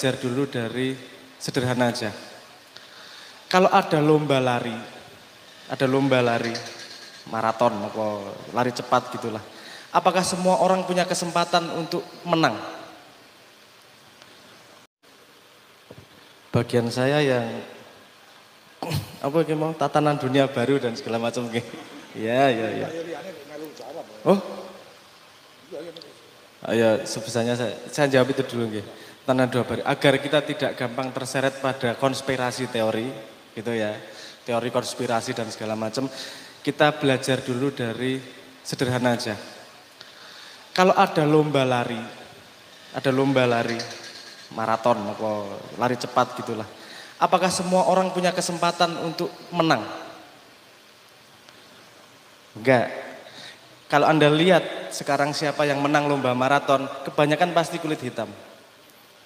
belajar dulu dari sederhana aja. Kalau ada lomba lari, maraton apa lari cepat gitulah. Apakah semua orang punya kesempatan untuk menang? Bagian saya yang apa mau tatanan dunia baru dan segala macam gitu. Ya. Oh, ya sebesarnya saya jawab itu dulu gitu. Tatanan dunia baru agar kita tidak gampang terseret pada konspirasi teori, gitu ya. Teori konspirasi dan segala macam. Kita belajar dulu dari sederhana aja. Kalau ada lomba lari, maraton apa lari cepat gitulah. Apakah semua orang punya kesempatan untuk menang? Enggak. Kalau Anda lihat sekarang siapa yang menang lomba maraton, kebanyakan pasti kulit hitam.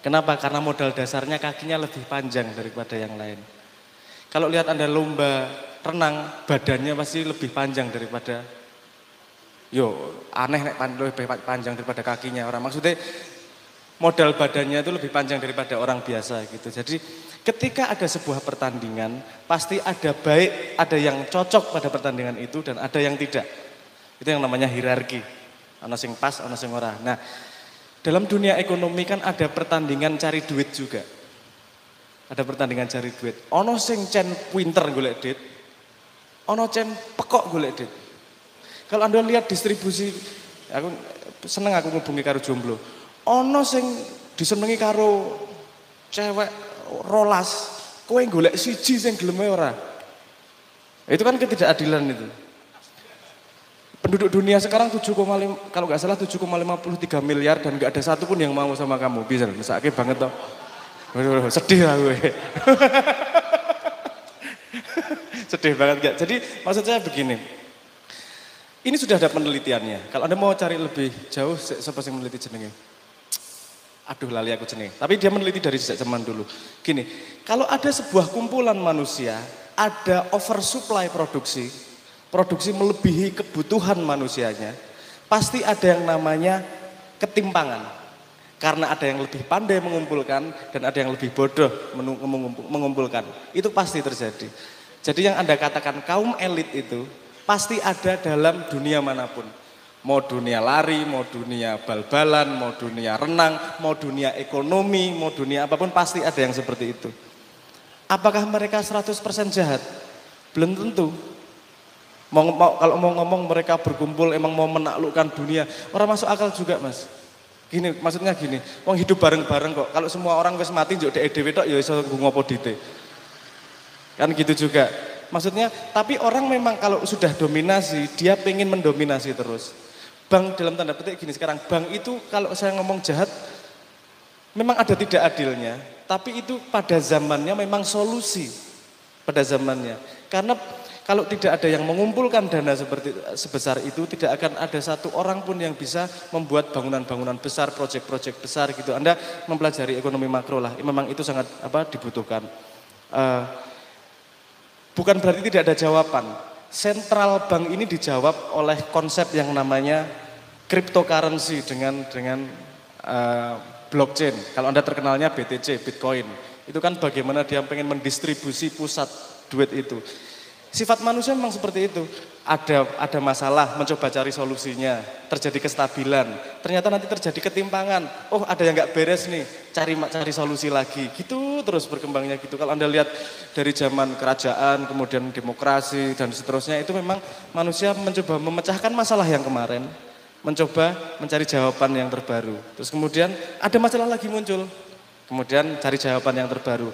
Kenapa? Karena modal dasarnya kakinya lebih panjang daripada yang lain. Kalau lihat Anda lomba renang, badannya pasti lebih panjang daripada, aneh nek lebih panjang daripada kakinya orang. Maksudnya modal badannya itu lebih panjang daripada orang biasa gitu. Jadi ketika ada sebuah pertandingan, pasti ada yang cocok pada pertandingan itu dan ada yang tidak. Itu yang namanya hierarki. Ana sing pas, ana sing ora. Nah, dalam dunia ekonomi kan ada pertandingan cari duit juga. Ada pertandingan cari duit. Ono sing cen pinter golek duit. Ono cen pekok golek duit. Kalau Anda lihat distribusi, aku seneng aku ngubungi karo jomblo. Ono sing disenengi karo cewek rolas, kowe golek siji sing geleme ora. Itu kan ketidakadilan itu. Penduduk dunia sekarang 7,5, kalau nggak salah 7,53 miliar dan nggak ada satupun yang mau sama kamu. Bisa, mesake banget toh. Sedih lah gue. Sedih banget gak? Jadi maksud saya begini. Ini sudah ada penelitiannya. Kalau Anda mau cari lebih jauh, siapa yang meneliti jenenge? Aduh lali aku jenenge. Tapi dia meneliti dari sejak zaman dulu. Gini, kalau ada sebuah kumpulan manusia, ada oversupply produksi melebihi kebutuhan manusianya, pasti ada yang namanya ketimpangan. Karena ada yang lebih pandai mengumpulkan dan ada yang lebih bodoh mengumpulkan. Itu pasti terjadi. Jadi yang Anda katakan kaum elit itu pasti ada dalam dunia manapun. Mau dunia lari, mau dunia bal-balan, mau dunia renang, mau dunia ekonomi, mau dunia apapun pasti ada yang seperti itu. Apakah mereka 100% jahat? Belum tentu. Kalau mau ngomong mereka berkumpul emang mau menaklukkan dunia, orang masuk akal juga mas. Gini, maksudnya gini, wong hidup bareng-bareng kok. Kalau semua orang wis mati njuk dhewe tok ya iso ngopo dite. Kan gitu juga. Maksudnya, tapi orang memang kalau sudah dominasi, dia pengen mendominasi terus. Bank dalam tanda petik gini sekarang, bank itu kalau saya ngomong jahat, memang ada tidak adilnya. Tapi itu pada zamannya memang solusi. Pada zamannya. Karena kalau tidak ada yang mengumpulkan dana sebesar itu, tidak akan ada satu orang pun yang bisa membuat bangunan-bangunan besar, proyek-proyek besar gitu. Anda mempelajari ekonomi makro lah, memang itu sangat dibutuhkan. Bukan berarti tidak ada jawaban. Central bank ini dijawab oleh konsep yang namanya cryptocurrency dengan blockchain. Kalau Anda terkenalnya BTC, Bitcoin. Itu kan bagaimana dia pengen mendistribusi pusat duit itu. Sifat manusia memang seperti itu. Ada masalah, mencoba cari solusinya, terjadi kestabilan. Ternyata nanti terjadi ketimpangan. Oh, ada yang nggak beres nih, cari solusi lagi. Gitu terus berkembangnya gitu. Kalau Anda lihat dari zaman kerajaan, kemudian demokrasi dan seterusnya, itu memang manusia mencoba memecahkan masalah yang kemarin, mencoba mencari jawaban yang terbaru. Terus kemudian ada masalah lagi muncul, kemudian cari jawaban yang terbaru.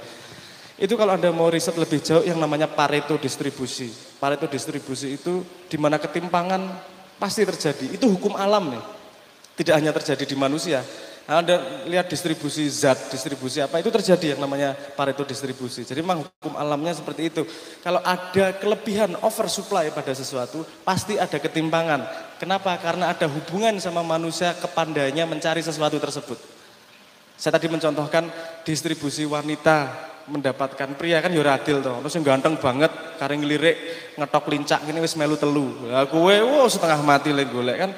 Itu kalau Anda mau riset lebih jauh yang namanya Pareto distribusi. Pareto distribusi itu di mana ketimpangan pasti terjadi. Itu hukum alam nih. Tidak hanya terjadi di manusia. Nah, Anda lihat distribusi zat, distribusi apa itu terjadi yang namanya Pareto distribusi. Jadi memang hukum alamnya seperti itu. Kalau ada kelebihan oversupply pada sesuatu, pasti ada ketimpangan. Kenapa? Karena ada hubungan sama manusia kepandainya mencari sesuatu tersebut. Saya tadi mencontohkan distribusi wanita mendapatkan pria kan ya adil toh. Terus yang ganteng banget, kareng lirik, ngetok lincak gini wis melu telu. Lah kowe setengah mati lek golek kan.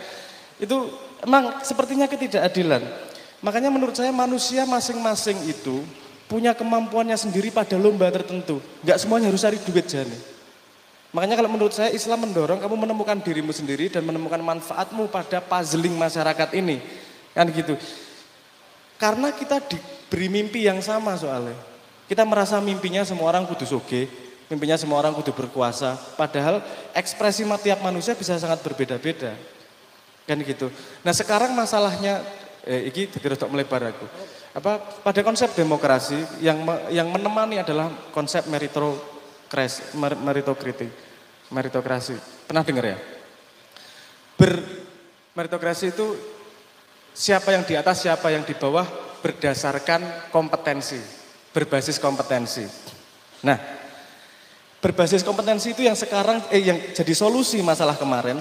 Itu emang sepertinya ketidakadilan. Makanya menurut saya manusia masing-masing itu punya kemampuannya sendiri pada lomba tertentu. Enggak semuanya harus cari duit jane. Makanya kalau menurut saya Islam mendorong kamu menemukan dirimu sendiri dan menemukan manfaatmu pada puzzling masyarakat ini. Kan gitu. Karena kita diberi mimpi yang sama soalnya. Kita merasa mimpinya semua orang kudu soge, mimpinya semua orang kudu berkuasa. Padahal ekspresi tiap manusia bisa sangat berbeda-beda. Kan gitu. Nah sekarang masalahnya, ini jadi rodok melebar aku. Pada konsep demokrasi yang menemani adalah konsep meritokrasi. Pernah dengar ya? Meritokrasi itu siapa yang di atas, siapa yang di bawah berdasarkan kompetensi, berbasis kompetensi. Nah, berbasis kompetensi itu yang sekarang yang jadi solusi masalah kemarin,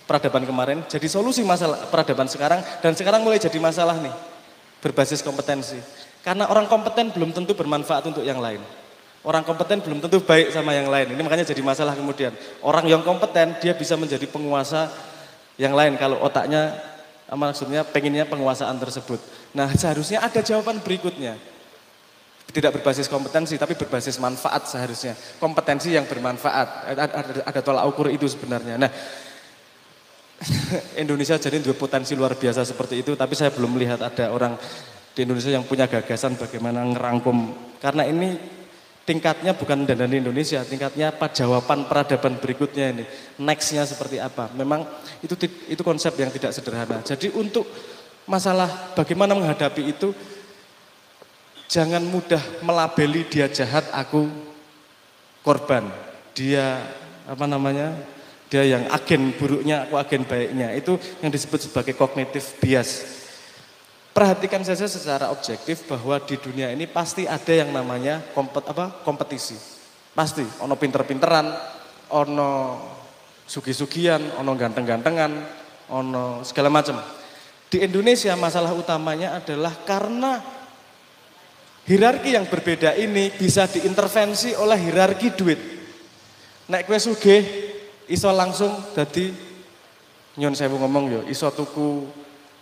peradaban kemarin, jadi solusi masalah peradaban sekarang dan sekarang mulai jadi masalah nih. Berbasis kompetensi. Karena orang kompeten belum tentu bermanfaat untuk yang lain. Orang kompeten belum tentu baik sama yang lain. Ini makanya jadi masalah kemudian. Orang yang kompeten dia bisa menjadi penguasa yang lain kalau otaknya maksudnya pengennya penguasaan tersebut. Nah seharusnya ada jawaban berikutnya. Tidak berbasis kompetensi tapi berbasis manfaat seharusnya. Kompetensi yang bermanfaat. Ada tolak ukur itu sebenarnya. Nah Indonesia jadi dua potensi luar biasa seperti itu, tapi saya belum melihat ada orang di Indonesia yang punya gagasan bagaimana ngerangkum. Karena ini tingkatnya bukan dandani Indonesia, tingkatnya jawaban peradaban berikutnya ini. Nextnya seperti apa? Memang itu konsep yang tidak sederhana. Jadi untuk masalah bagaimana menghadapi itu, jangan mudah melabeli dia jahat, aku korban. Dia dia yang agen buruknya, aku agen baiknya. Itu yang disebut sebagai cognitive bias. Perhatikan saja secara objektif bahwa di dunia ini pasti ada yang namanya kompetisi. Pasti, ono pinter-pinteran, ono sugi-sugian, ono ganteng-gantengan, ono segala macam. Di Indonesia masalah utamanya adalah karena hierarki yang berbeda ini bisa diintervensi oleh hierarki duit. Nek kowe sugih iso langsung jadi nyon sewu ngomong yo, iso tuku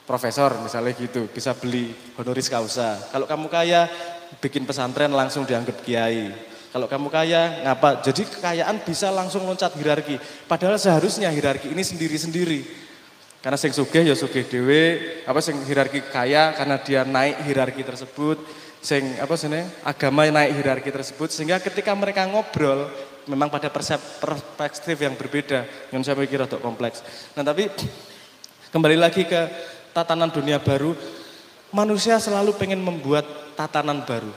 profesor misalnya gitu, bisa beli honoris causa. Kalau kamu kaya, bikin pesantren langsung dianggap kiai. Kalau kamu kaya, ngapa? Jadi kekayaan bisa langsung loncat hierarki. Padahal seharusnya hierarki ini sendiri-sendiri. Karena sing sugih ya sugih dhewe, sing hierarki kaya karena dia naik hierarki tersebut, sing agama naik hierarki tersebut sehingga ketika mereka ngobrol memang pada perspektif yang berbeda, yang saya pikir agak kompleks. Nah tapi kembali lagi ke tatanan dunia baru, manusia selalu pengen membuat tatanan baru,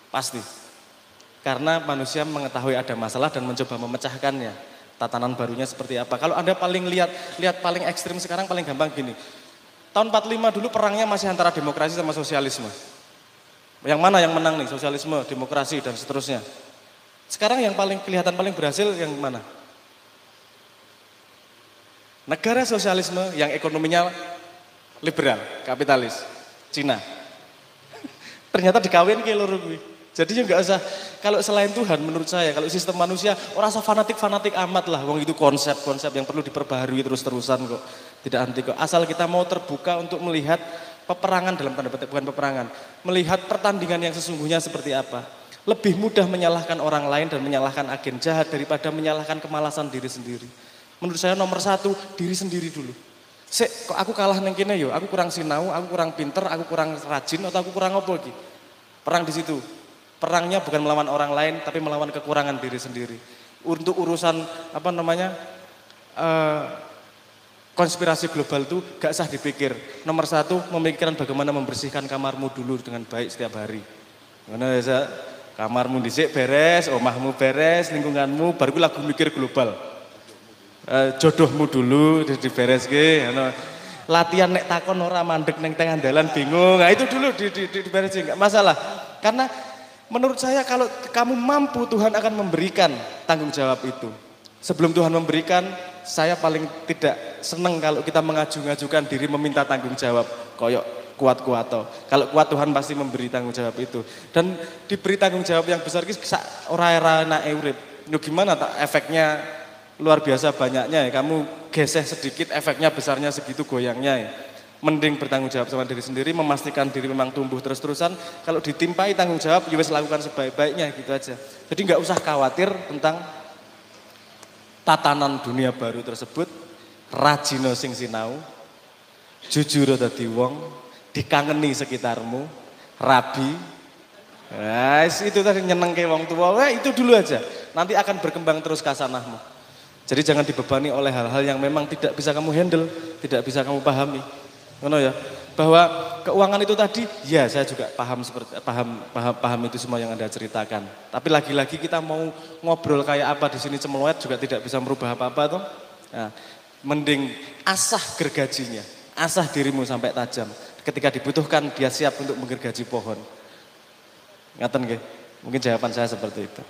pasti. Karena manusia mengetahui ada masalah dan mencoba memecahkannya. Tatanan barunya seperti apa? Kalau Anda paling lihat paling ekstrim sekarang paling gampang gini. Tahun 45 dulu perangnya masih antara demokrasi sama sosialisme. Yang mana yang menang nih? Sosialisme, demokrasi dan seterusnya. Sekarang yang paling kelihatan paling berhasil yang mana? Negara sosialisme yang ekonominya liberal, kapitalis, Cina. Ternyata dikawin ke loro kuwi. Jadi enggak usah kalau selain Tuhan menurut saya kalau sistem manusia ora usah fanatik amat lah. Wong itu konsep-konsep yang perlu diperbaharui terus-terusan kok. Tidak anti kok. Asal kita mau terbuka untuk melihat peperangan dalam tanda petik bukan peperangan, melihat pertandingan yang sesungguhnya seperti apa. Lebih mudah menyalahkan orang lain dan menyalahkan agen jahat daripada menyalahkan kemalasan diri sendiri. Menurut saya nomor satu, diri sendiri dulu. Kok aku kalah neng kene yo, aku kurang sinau, aku kurang pinter, aku kurang rajin, atau aku kurang apa lagi? Perang di situ. Perangnya bukan melawan orang lain, tapi melawan kekurangan diri sendiri. Untuk urusan konspirasi global itu gak sah dipikir. Nomor satu, memikirkan bagaimana membersihkan kamarmu dulu dengan baik setiap hari. Mana ya, kamarmu dhisik beres, omahmu beres, lingkunganmu, baru lagu mikir global. Jodohmu dulu dibereske, latihan nek takon ora mandek neng tengah dalan bingung. Nah itu dulu diberesin, enggak masalah. Karena menurut saya kalau kamu mampu Tuhan akan memberikan tanggung jawab itu. Sebelum Tuhan memberikan, saya paling tidak senang kalau kita mengajukan diri meminta tanggung jawab. Koyok kuat-kuat toh. Kalau kuat Tuhan pasti memberi tanggung jawab itu. Dan diberi tanggung jawab yang besar ora nae urip. Gimana tak efeknya luar biasa banyaknya ya. Kamu geseh sedikit efeknya besarnya segitu goyangnya ya. Mending bertanggung jawab sama diri sendiri, memastikan diri memang tumbuh terus-terusan. Kalau ditimpai tanggung jawab, ya wis lakukan sebaik-baiknya gitu aja. Jadi nggak usah khawatir tentang tatanan dunia baru tersebut. Rajino sing sinau, jujur dadi wong, dikangeni sekitarmu, rabi. Nah, itu tadi nyenengke wong tua. Wah, itu dulu aja. Nanti akan berkembang terus kasanahmu. Jadi jangan dibebani oleh hal-hal yang memang tidak bisa kamu handle, tidak bisa kamu pahami. Ngono ya, bahwa keuangan itu tadi, ya saya juga paham itu semua yang Anda ceritakan. Tapi lagi-lagi kita mau ngobrol kayak apa di sini cemeloet juga tidak bisa merubah apa-apa toh. Nah, mending asah gergajinya, asah dirimu sampai tajam. Ketika dibutuhkan dia siap untuk menggergaji pohon. Ngaten nggih? Mungkin jawaban saya seperti itu.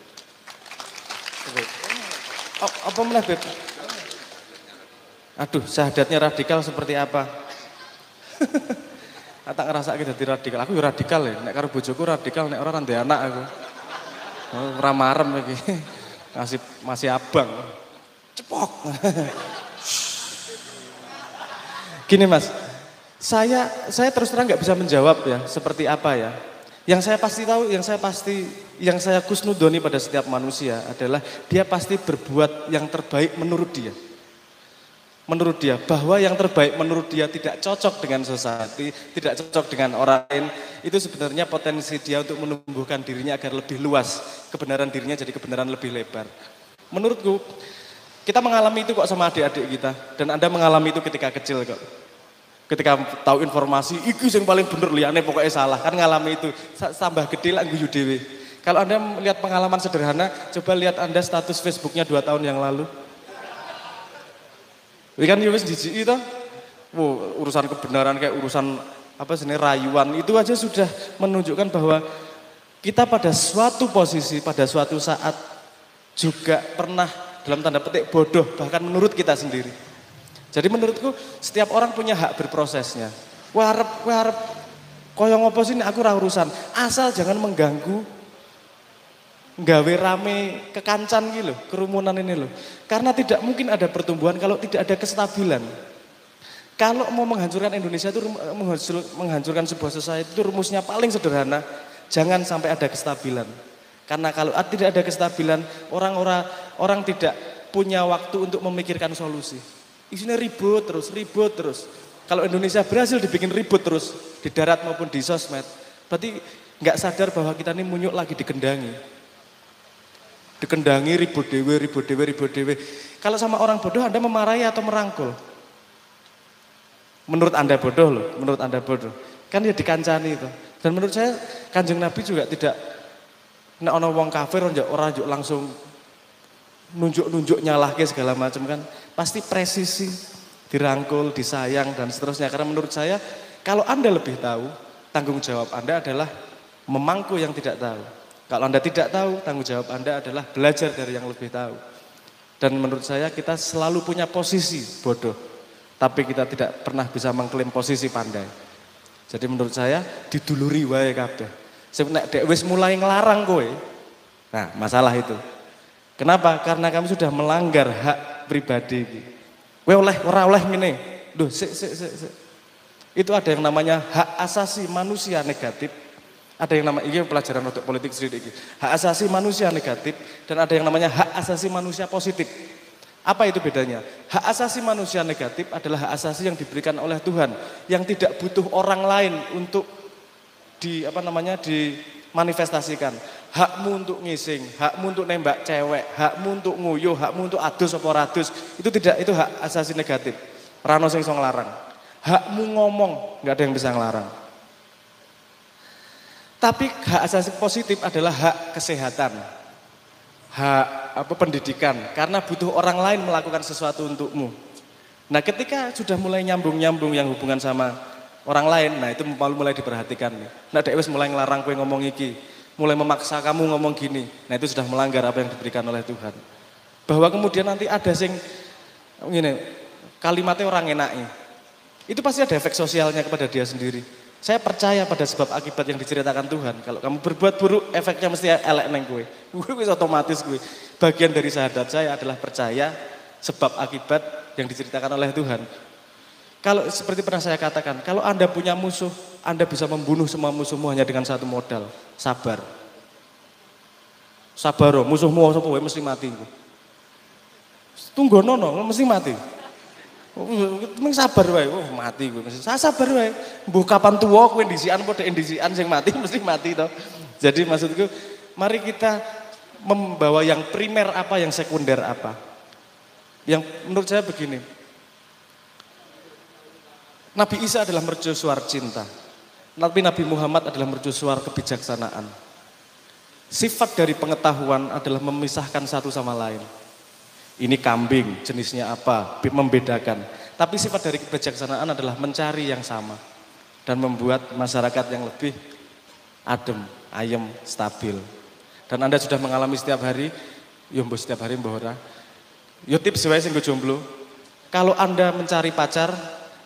Apa meneh, Beb? Aduh, syahadatnya radikal seperti apa? Tak ngerasa kita jadi radikal. Aku ya radikal ya. Nek karo bojoku radikal, nek ora ndek anak aku. Ora marem iki. Masih abang. Cepok. Gini Mas, saya terus terang nggak bisa menjawab ya seperti apa ya. Yang saya pasti tahu, yang saya kusnudoni pada setiap manusia adalah dia pasti berbuat yang terbaik menurut dia. Menurut dia, bahwa yang terbaik menurut dia tidak cocok dengan society, tidak cocok dengan orang lain, itu sebenarnya potensi dia untuk menumbuhkan dirinya agar lebih luas, kebenaran dirinya jadi kebenaran lebih lebar. Menurutku, kita mengalami itu kok sama adik-adik kita, dan Anda mengalami itu ketika kecil kok. Ketika tahu informasi, iki yang paling bener liane pokoknya salah, kan ngalami itu, tambah gede lah guyu dhewe. Kalau Anda melihat pengalaman sederhana, coba lihat Anda status Facebooknya 2 tahun yang lalu. Ini kan wis jijik itu, urusan kebenaran kayak urusan apa sih rayuan itu aja sudah menunjukkan bahwa kita pada suatu posisi, pada suatu saat juga pernah dalam tanda petik bodoh bahkan menurut kita sendiri. Jadi menurutku setiap orang punya hak berprosesnya. Wah harap koyo ngopo sih aku ora urusan, asal jangan mengganggu nggawe rame kekancan gitu loh, kerumunan ini loh. Karena tidak mungkin ada pertumbuhan kalau tidak ada kestabilan. Kalau mau menghancurkan Indonesia itu menghancurkan sebuah society itu rumusnya paling sederhana, jangan sampai ada kestabilan. Karena kalau tidak ada kestabilan, orang tidak punya waktu untuk memikirkan solusi. Isinya ribut terus. Kalau Indonesia berhasil dibikin ribut terus di darat maupun di sosmed, berarti nggak sadar bahwa kita ini munyuk lagi dikendangi. Ribut dewe. Kalau sama orang bodoh Anda memarahi atau merangkul? Menurut Anda bodoh loh, menurut Anda bodoh. Kan ya dikancani itu. Dan menurut saya Kanjeng Nabi juga tidak, nek ana wong kafir orang langsung nunjuk nyalahke segala macam kan. Pasti presisi, dirangkul, disayang dan seterusnya. Karena menurut saya kalau Anda lebih tahu, tanggung jawab Anda adalah memangku yang tidak tahu. Kalau Anda tidak tahu, tanggung jawab Anda adalah belajar dari yang lebih tahu. Dan menurut saya kita selalu punya posisi bodoh. Tapi kita tidak pernah bisa mengklaim posisi pandai. Jadi menurut saya diduluri wae kabeh. Nek dek wis mulai ngelarang kowe. Nah, masalah itu. Kenapa? Karena kami sudah melanggar hak pribadi. Kowe ora oleh ngene. Duh, sik. Itu ada yang namanya hak asasi manusia negatif. Ada yang namanya, ini pelajaran untuk politik sedikit. Hak asasi manusia negatif dan ada yang namanya hak asasi manusia positif. Apa itu bedanya? Hak asasi manusia negatif adalah hak asasi yang diberikan oleh Tuhan, yang tidak butuh orang lain untuk dimanifestasikan. Hakmu untuk ngising, hakmu untuk nembak cewek, hakmu untuk nguyuh, hakmu untuk adus apa radus, itu tidak, itu hak asasi negatif. Rano sing iso nglarang. Hakmu ngomong, nggak ada yang bisa ngelarang. Tapi hak asasi positif adalah hak kesehatan, hak pendidikan, karena butuh orang lain melakukan sesuatu untukmu. Nah ketika sudah mulai nyambung yang hubungan sama orang lain, nah itu mulai diperhatikan. Nah dek wis mulai ngelarang kowe ngomong iki, mulai memaksa kamu ngomong gini, nah itu sudah melanggar apa yang diberikan oleh Tuhan. Bahwa kemudian nanti ada sing ngene, kalimatnya orang enaknya, itu pasti ada efek sosialnya kepada dia sendiri. Saya percaya pada sebab akibat yang diceritakan Tuhan. Kalau kamu berbuat buruk, efeknya mesti elek neng gue. Gue bisa otomatis gue. Bagian dari syahadat saya adalah percaya sebab akibat yang diceritakan oleh Tuhan. Kalau seperti pernah saya katakan, kalau Anda punya musuh, Anda bisa membunuh semua musuhmu hanya dengan satu modal, sabar. Sabar, musuhmu sapa wae mesti mati. Tunggu nono, mesti mati. Mung sabar wae, mati kowe mesti. Saya sabar wae. Mbuh kapan tuwa kowe ndisikan padha ndisikan sing mati mesti mati to. Jadi maksudku, mari kita membawa yang primer apa, yang sekunder apa. Yang menurut saya begini. Nabi Isa adalah mercusuar cinta. Nabi Muhammad adalah mercusuar kebijaksanaan. Sifat dari pengetahuan adalah memisahkan satu sama lain. Ini kambing, jenisnya apa, membedakan. Tapi sifat dari kebijaksanaan adalah mencari yang sama. Dan membuat masyarakat yang lebih adem, ayem, stabil. Dan Anda sudah mengalami setiap hari, setiap hari mbah ora. Yo tips wae sing jomblo. Kalau Anda mencari pacar,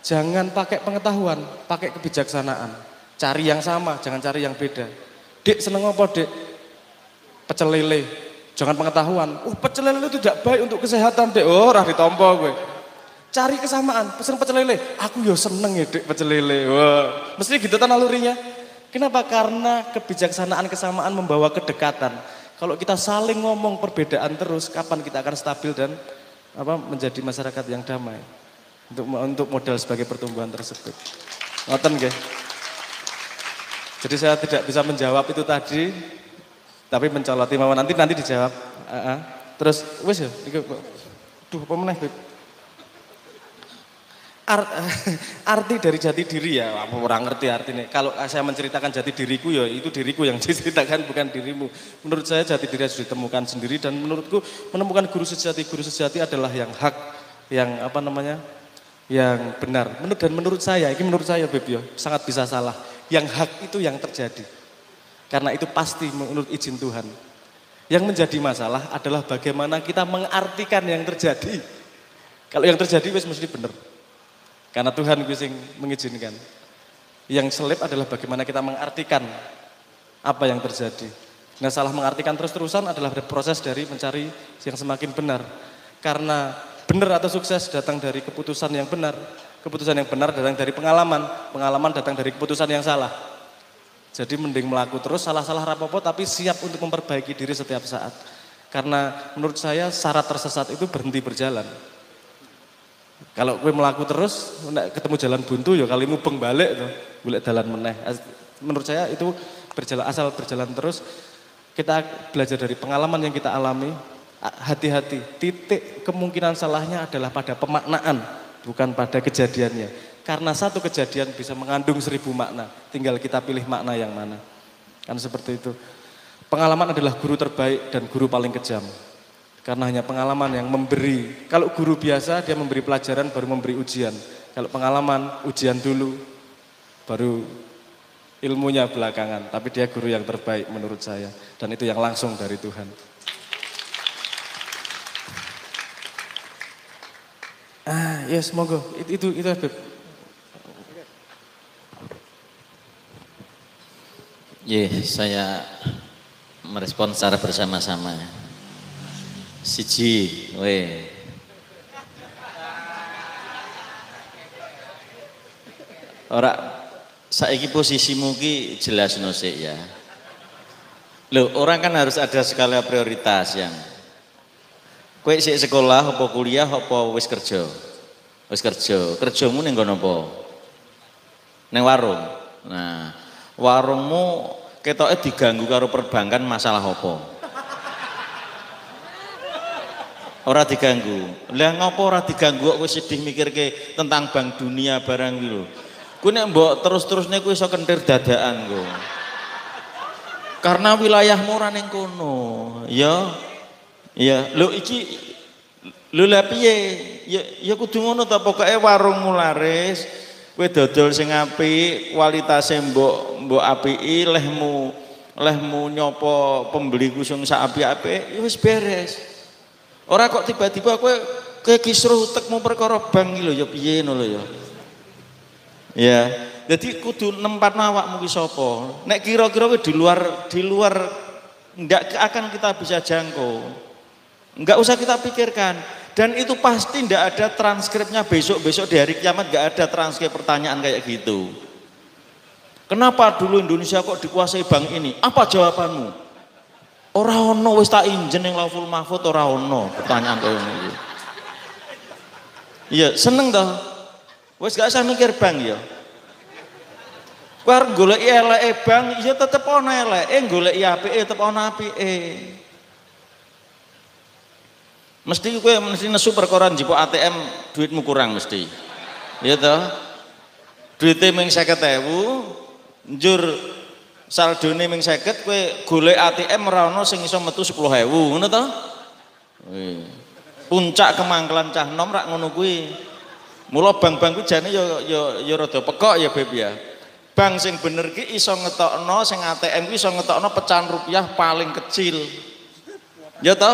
jangan pakai pengetahuan, pakai kebijaksanaan. Cari yang sama, jangan cari yang beda. Dek seneng apa, Dek? Pecel lele. Jangan pengetahuan. Pecel lele itu tidak baik untuk kesehatan, Dek. Ora ditampa kowe. Cari kesamaan, pesen pecel lele. Aku yo seneng ya, Dek, pecel lele. Wah, mesti gitu kan alurinya. Kenapa? Karena kebijaksanaan kesamaan membawa kedekatan. Kalau kita saling ngomong perbedaan terus, kapan kita akan stabil dan menjadi masyarakat yang damai? Untuk modal sebagai pertumbuhan tersebut. Ngoten nggih. Jadi saya tidak bisa menjawab itu tadi, tapi mencoloti mawon nanti dijawab. Terus wis ya, duh apa meneh, Beb? Arti dari jati diri ya, aku orang ngerti artinya. Kalau saya menceritakan jati diriku ya itu diriku yang diceritakan, bukan dirimu. Menurut saya jati diri harus ditemukan sendiri, dan menurutku menemukan guru sejati adalah yang hak, yang yang benar. Menurut saya, ini menurut saya Beb ya, sangat bisa salah. Yang hak itu yang terjadi. Karena itu pasti menurut izin Tuhan. Yang menjadi masalah adalah bagaimana kita mengartikan yang terjadi. Kalau yang terjadi wis mesti benar. Karena Tuhan yang mengizinkan. Yang selip adalah bagaimana kita mengartikan apa yang terjadi. Nah, salah mengartikan terus-terusan adalah proses dari mencari yang semakin benar. Karena benar atau sukses datang dari keputusan yang benar. Keputusan yang benar datang dari pengalaman. Pengalaman datang dari keputusan yang salah. Jadi mending melaku terus, salah-salah rapopo tapi siap untuk memperbaiki diri setiap saat. Karena menurut saya syarat tersesat itu berhenti berjalan. Kalau gue melaku terus, ketemu jalan buntu ya kali mubeng balik tuh, golek dalan meneh. Menurut saya itu asal berjalan terus, kita belajar dari pengalaman yang kita alami, hati-hati, titik kemungkinan salahnya adalah pada pemaknaan, bukan pada kejadiannya. Karena satu kejadian bisa mengandung 1000 makna, tinggal kita pilih makna yang mana. Kan seperti itu. Pengalaman adalah guru terbaik dan guru paling kejam. Karena hanya pengalaman yang memberi. Kalau guru biasa dia memberi pelajaran baru memberi ujian. Kalau pengalaman ujian dulu baru ilmunya belakangan. Tapi dia guru yang terbaik menurut saya. Dan itu yang langsung dari Tuhan. Yes, monggo. Itu Beb. Saya merespon secara bersama-sama. Siji, ora saiki posisimu ki jelas sik ya. Loh, orang kan harus ada skala prioritas yang kowe sik sekolah apa kuliah apa wis kerja? Wis kerja. Kerjamu ning nggon apa? Ning warung. Nah, warungmu ketoke diganggu karo perbankan masalah apa? Ora diganggu. Lah ngopo ora diganggu kok sedih mikirke tentang Bank Dunia barang iki lho. Kuwi nek mbok terus-terusne kuwi iso kentir dadakan kok. Karena wilayahmu ora ning kono. Ya. Lho iki lho lha piye? Ya kudu ngono ta, pokoke warungmu laris, kowe dodol sing apik, kualitase mbok apiki, lehmu nyopo pembeli kusung sak apik-apik, ya wis beres. Ora kok tiba-tiba kowe kisruh utekmu perkara bank iki lho ya piye ngono lho ya. Ya, jadi kudu nempatno awakmu ki sapa. Nek kira-kira kowe di luar enggak akan kita bisa jangkau. Enggak usah kita pikirkan. Dan itu pasti tidak ada transkripnya besok-besok di hari kiamat, nggak ada transkrip pertanyaan kayak gitu. Kenapa dulu Indonesia kok dikuasai bank ini? Apa jawabanmu? Ora ono wis tak injen ning Lauful Mahfud ora ono pertanyaan kayak ngono. Iya, seneng toh. Wis gak usah mikir bank ya. Kowe arep goleki eleke bank ya tetep ono eleke, goleki apike tetep ono apike. Mesti kowe mesti nesu perkara njipuk ATM duitmu kurang mesti. Ya toh? Duite ming 50.000, njur saldone ming 50, kowe golek ATM ora ono sing iso metu 10.000, ngono toh? Puncak kemangkelan cah nom rak ngono kuwi. Mula bank-bank kuwi jane ya rada pekok ya Beb ya. Bank sing bener ki iso ngetokno sing ATM ki iso ngetokno pecahan rupiah paling kecil. Ya toh?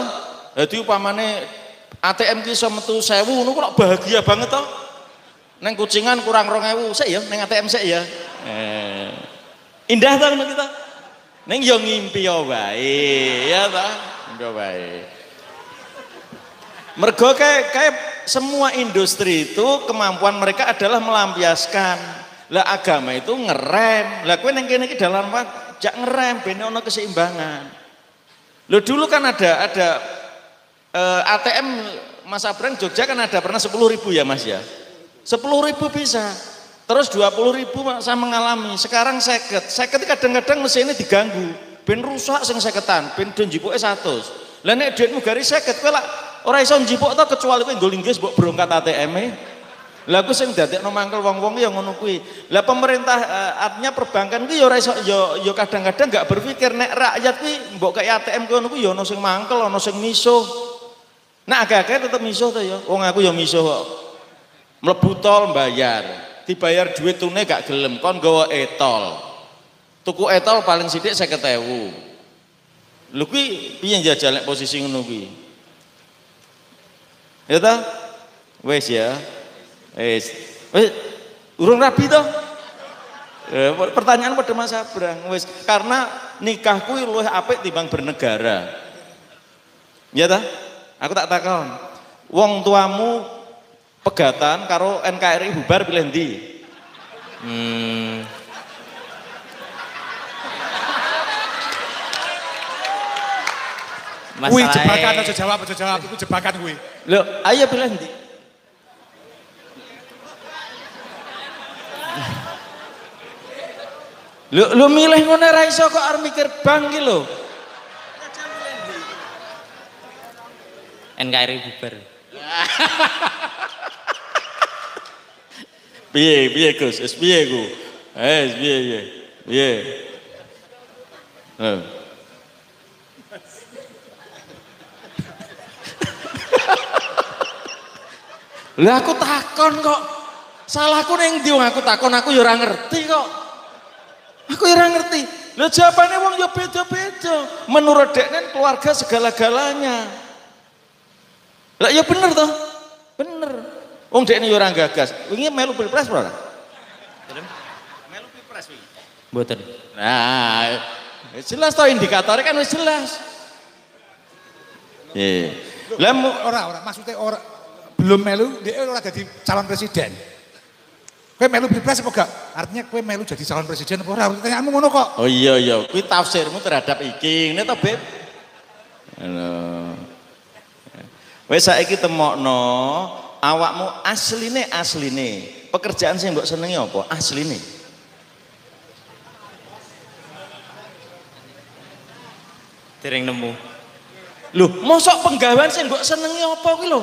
Jadi upamane ATM ki iso metu 1.000 ngono kok bahagia banget toh. Neng Kucingan kurang 2.000 sik ya, neng ATM sik ya. Indah toh ngono kita. Neng yo ngimpi yo wae, ya toh. Ngimpi wae. Mergo kayak semua industri itu kemampuan mereka adalah melampiaskan. Lah agama itu ngerem. Lah kowe neng kene iki dalam jak ngerem ben ono keseimbangan. Loh dulu kan ada ATM Mas Abrang Jogja kan ada pernah 10.000 ya Mas ya. 10.000 bisa. Terus 20.000 saya mengalami. Sekarang 50 kadang-kadang mesinnya diganggu. Ben rusak sing 50-an, ben do njipuke 100. Lah nek dhuwitmu gari 50 kowe lak ora iso njipuk to kecuali kowe nggo linggis mbok berangkat ATM-e. Lah aku sing dadekno mangkel wong-wong ya ngono kuwi. Lah pemerintah artinya perbankan kuwi ya ora iso ya kadang-kadang enggak berpikir nek rakyat kuwi mbok kaya ATM ngono kuwi ya ono sing mangkel, ono sing misuh. Nah agak-agak tetep misuh to ya. Wong aku ya misuh kok. Mlebu tol bayar. Dibayar duit tunai gak gelem, kon nggawa e-tol. Tuku e-tol paling sithik 50.000. Lho kuwi piye njajal nek posisi ngono kuwi? Ya ta? Wes ya. Wes urung rabi toh? Pertanyaan pada Mas Abrang, wes karena nikah kuwi luwih apik timbang bernegara. Ya ta? Aku tak takon. Wong tuamu pegatan karo NKRI bubar pilih ndi? Kuwi jebakan aja jawab, iku jebakan kuwi. Lho, ayo pilih ndi? Lu milih ngono ra iso kok arep mikir bank ki lho. NKRI bubar. Piye Gus? Wis piye ku? Piye. Lah aku takon kok. Salahku ning ndi wong aku takon aku ya ora ngerti kok. Aku ya ora ngerti. Lah jawabane wong ya beda-beda. Menurut deknen keluarga segala-galanya. Lah ya bener toh? Bener. Wong dekne ya ora gagas. Wingi melu pilpres ora? Melu pilpres wingi. Mboten. Nah, jelas toh indikatornya kan wis jelas. Lah ora maksudnya ora belum melu dia ora jadi calon presiden. Kowe melu pilpres apa gak? Artinya kowe melu jadi calon presiden apa ora? Pertanyaanmu ngono kok. Oh iya, kuwi tafsirmu terhadap iki. Ngene to, Beb? Halo. Wes saiki temokno awakmu asline. Pekerjaan sing mbok senengi apa? Asline. Dereng nemu. Loh, mosok penggawean sing mbok senengi apa kuwi lho?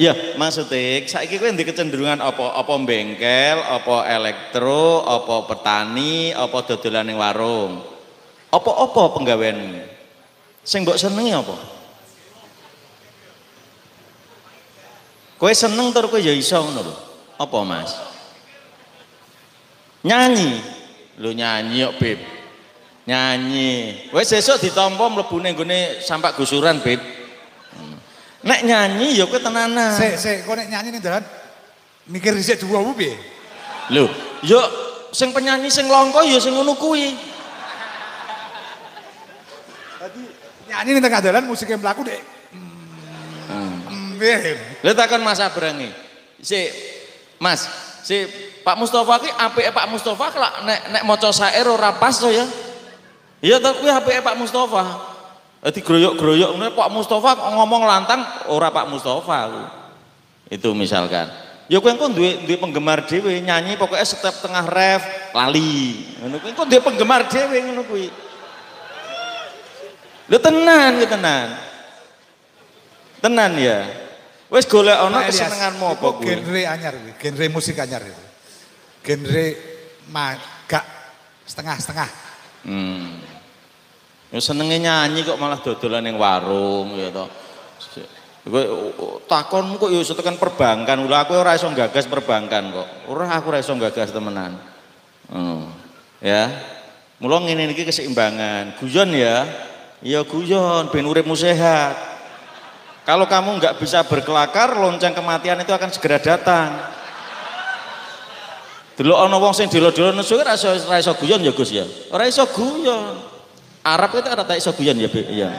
Ya, maksudnya saiki kowe ndek kecenderungan apa? Apa bengkel, apa elektro, apa petani, apa dodolan ning warung. Apa-apa penggaweanmu? Sing mbok senengi apa? Kowe seneng tur kowe ya iso ngono lho. Apa, Mas? Nyanyi. Lho nyanyi kok, Beb. Nyanyi. Wis sesuk ditampa mlebu ning gone sampak gusuran, Beb. Nek nyanyi ya kowe tenanan. Sik, kowe nek nyanyi ning dalan mikir dhisik duwamu piye? Lho, ya sing penyanyi sing longko ya sing ngono kuwi. Nyanyi ning tengah dalan musiknya mlaku dek. Lha takon Mas Abrangi. Mas, Pak Mustofa ki apike Pak Mustofa lak nek maca syair ora pas to ya. Iya to kuwi apike Pak Mustofa. Dadi groyok-groyok ngene Pak Mustofa ngomong lantang ora Pak Mustofa ku. Itu misalkan. Ya kowe engko duwe penggemar dhewe nyanyi pokoknya setiap tengah ref lali. Ngono kuwi engko duwe penggemar dhewe ngono kuwi. Lho tenan ki tenan. Tenan ya. Wis golek ana kesenenganmu apa kuwi? Genre anyar kuwi, genre musik anyar itu. Genre gak setengah-setengah. Ya senenge nyanyi kok malah dodolan ning warung ya to. Kowe takonmu kok ya iso tekan perbankan. Lha aku ora iso gagas perbankan kok. Ora aku ora iso gagas temenan. Ya. Mula ngene iki keseimbangan. Guyon ya. Ya guyon ben uripmu sehat. Kalau kamu nggak bisa berkelakar, lonceng kematian itu akan segera datang. Dulu ana wong sing dilo-dilo nesu ora iso guyon ya Gus ya. Ora iso guyon. Arab itu ora tak iso guyon ya, iya.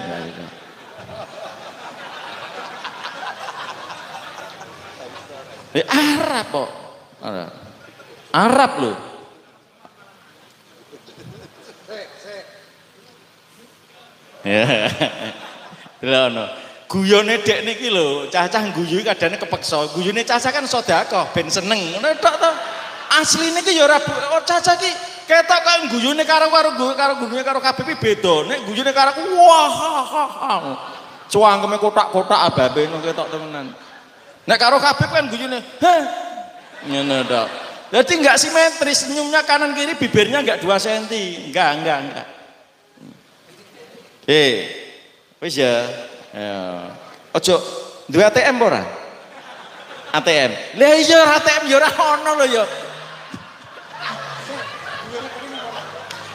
Arab kok. Arab loh. Ya. Delokno. Guyone dek niki lho, cacah guyu kadane kepeksa. Guyune cacah kan sedekah ben seneng. Ngono tok to. Asline ki ya ora cacah ki ketok kok guyune karo guyune karo kabeh beda. Nek guyune karo wah. Cuangkeme kotak-kotak ababe ngono ketok temenan. Nek karo kabeh kan guyune, "Heh." Ngono tok. Jadi enggak simetris, senyumnya kanan kiri bibirnya enggak 2 cm. Enggak. Wis ya. Ojo duwe ATM ora? ATM. Lah iya ATM ya ora ono lho ya.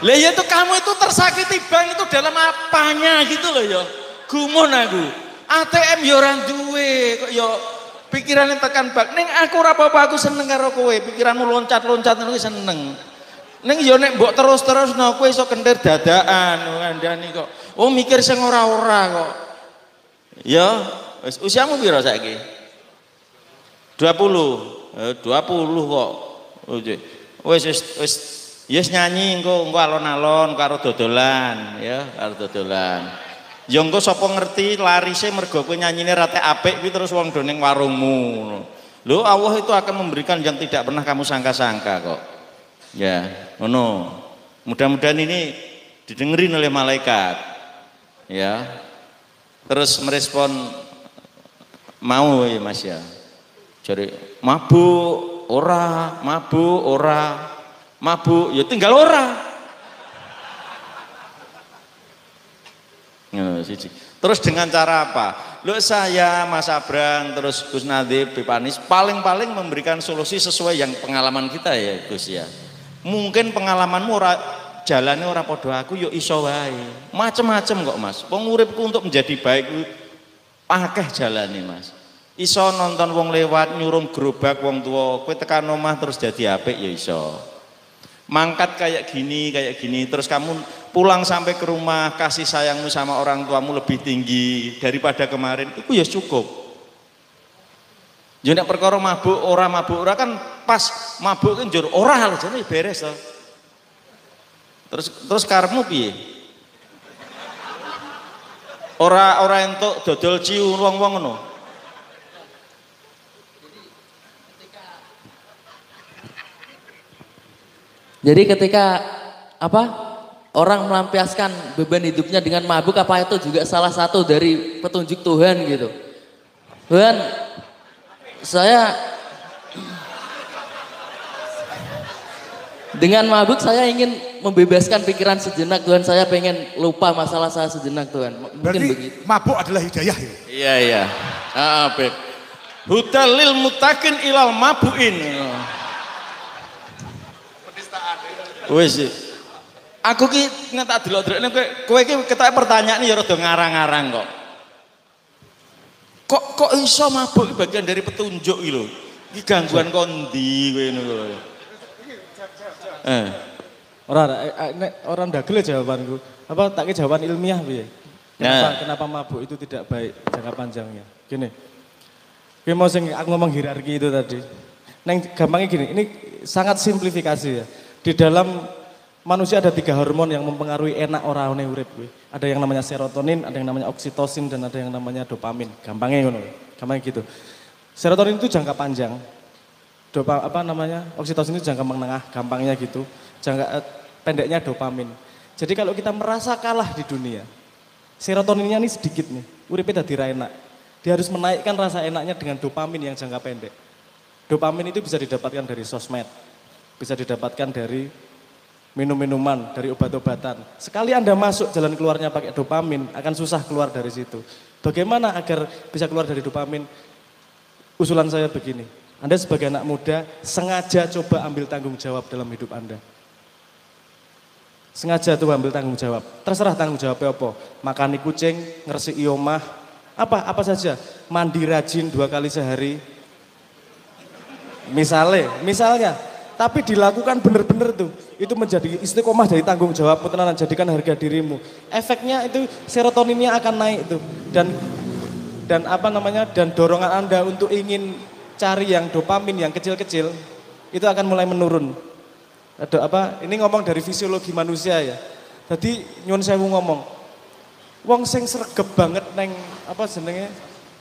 Lah ya itu kamu itu tersakiti bank itu dalam apanya gitu loh ya. Gumun aku. ATM ya ora duwe kok ya pikirane tekan bak. Ning aku ora apa-apa aku seneng karo kowe. Pikiranmu loncat-loncat ngono seneng. Ning ya nek mbok terus-terusno kowe iso kentir dadakan ngandani kok. Oh mikir sing ora-ora kok. Ya, usiamu piro saiki? 20. 20 kok. Wis nyanyi engko alon-alon karo dodolan, ya, karo dodolan. Ya engko sapa ngerti larise mergo kowe nyanyine rate apik kuwi terus wong do ning warungmu. Lho Allah itu akan memberikan yang tidak pernah kamu sangka-sangka kok. Ya, ngono. Mudah-mudahan ini didengerin oleh malaikat. Ya. Terus merespon mau ya Mas ya. Jadi mabuk ora, mabuk ya tinggal ora. Siji. Terus dengan cara apa? Lo saya Mas Abrang terus Gus Nadib Pipanis paling-paling memberikan solusi sesuai yang pengalaman kita ya Gus ya. Mungkin pengalamanmu jalannya ora padha aku yo iso wae. Macem-macem kok Mas. Wong uripku untuk menjadi baik akeh jalane Mas. Iso nonton wong lewat nyurung gerobak wong tua, kowe tekan omah terus jadi apik ya iso. Mangkat kayak gini terus kamu pulang sampai ke rumah kasih sayangmu sama orang tuamu lebih tinggi daripada kemarin. Itu ya cukup. Yo nek perkara mabuk ora kan pas mabuk kan njur ora lho jane beres to. Terus karepmu piye? Ora entuk dodol ciu wong-wong ngono. Jadi ketika orang melampiaskan beban hidupnya dengan mabuk, apa itu juga salah satu dari petunjuk Tuhan gitu? Tuhan, saya dengan mabuk saya ingin membebaskan pikiran sejenak Tuhan, saya pengen lupa masalah saya sejenak Tuhan. Mungkin berarti begitu. mabuk adalah hidayah ya? Iya. Beb. Hudalil mutakin ilal mabuin. Wis. Aku ki nek tak delok-delokne kowe iki ketoke pertanyaan ya rada ngarang-ngarang kok. Kok iso mabuk bagian dari petunjuk iki lho. Iki gangguan kondi kowe ngono lho. Orang ndagel jawabanku. Apa tak jawaban ilmiah piye? Kenapa mabuk itu tidak baik jangka panjangnya? Gini. Gue mau aku ngomong hierarki itu tadi. Gampangnya gini, ini sangat simplifikasi ya. Di dalam manusia ada 3 hormon yang mempengaruhi enak orang urip gue. Ada yang namanya serotonin, ada yang namanya oksitosin, dan ada yang namanya dopamin. Gampangnya ngono. Gampangnya gitu. Serotonin itu jangka panjang. Oksitosin itu jangka menengah, gampangnya gitu. Jangka pendeknya dopamin. Jadi kalau kita merasa kalah di dunia, serotoninnya ini sedikit nih, uripnya dadi ra enak. Dia harus menaikkan rasa enaknya dengan dopamin yang jangka pendek. Dopamin itu bisa didapatkan dari sosmed, bisa didapatkan dari minum-minuman, dari obat-obatan. Sekali Anda masuk jalan keluarnya pakai dopamin, akan susah keluar dari situ. Bagaimana agar bisa keluar dari dopamin? Usulan saya begini, Anda sebagai anak muda sengaja coba ambil tanggung jawab dalam hidup Anda. Sengaja tuh ambil tanggung jawab. Terserah tanggung jawabnya apa. Makani kucing, ngeresiki omah, apa saja. Mandi rajin 2 kali sehari. Misalnya. Tapi dilakukan benar-benar tuh. Itu menjadi istiqomah dari tanggung jawabmu, tenanan, jadikan harga dirimu. Efeknya itu serotoninnya akan naik tuh. Dan dorongan Anda untuk ingin cari yang dopamin yang kecil-kecil itu akan mulai menurun. Ini ngomong dari fisiologi manusia ya. Jadi nyun sewu ngomong. Wong sing sregep banget neng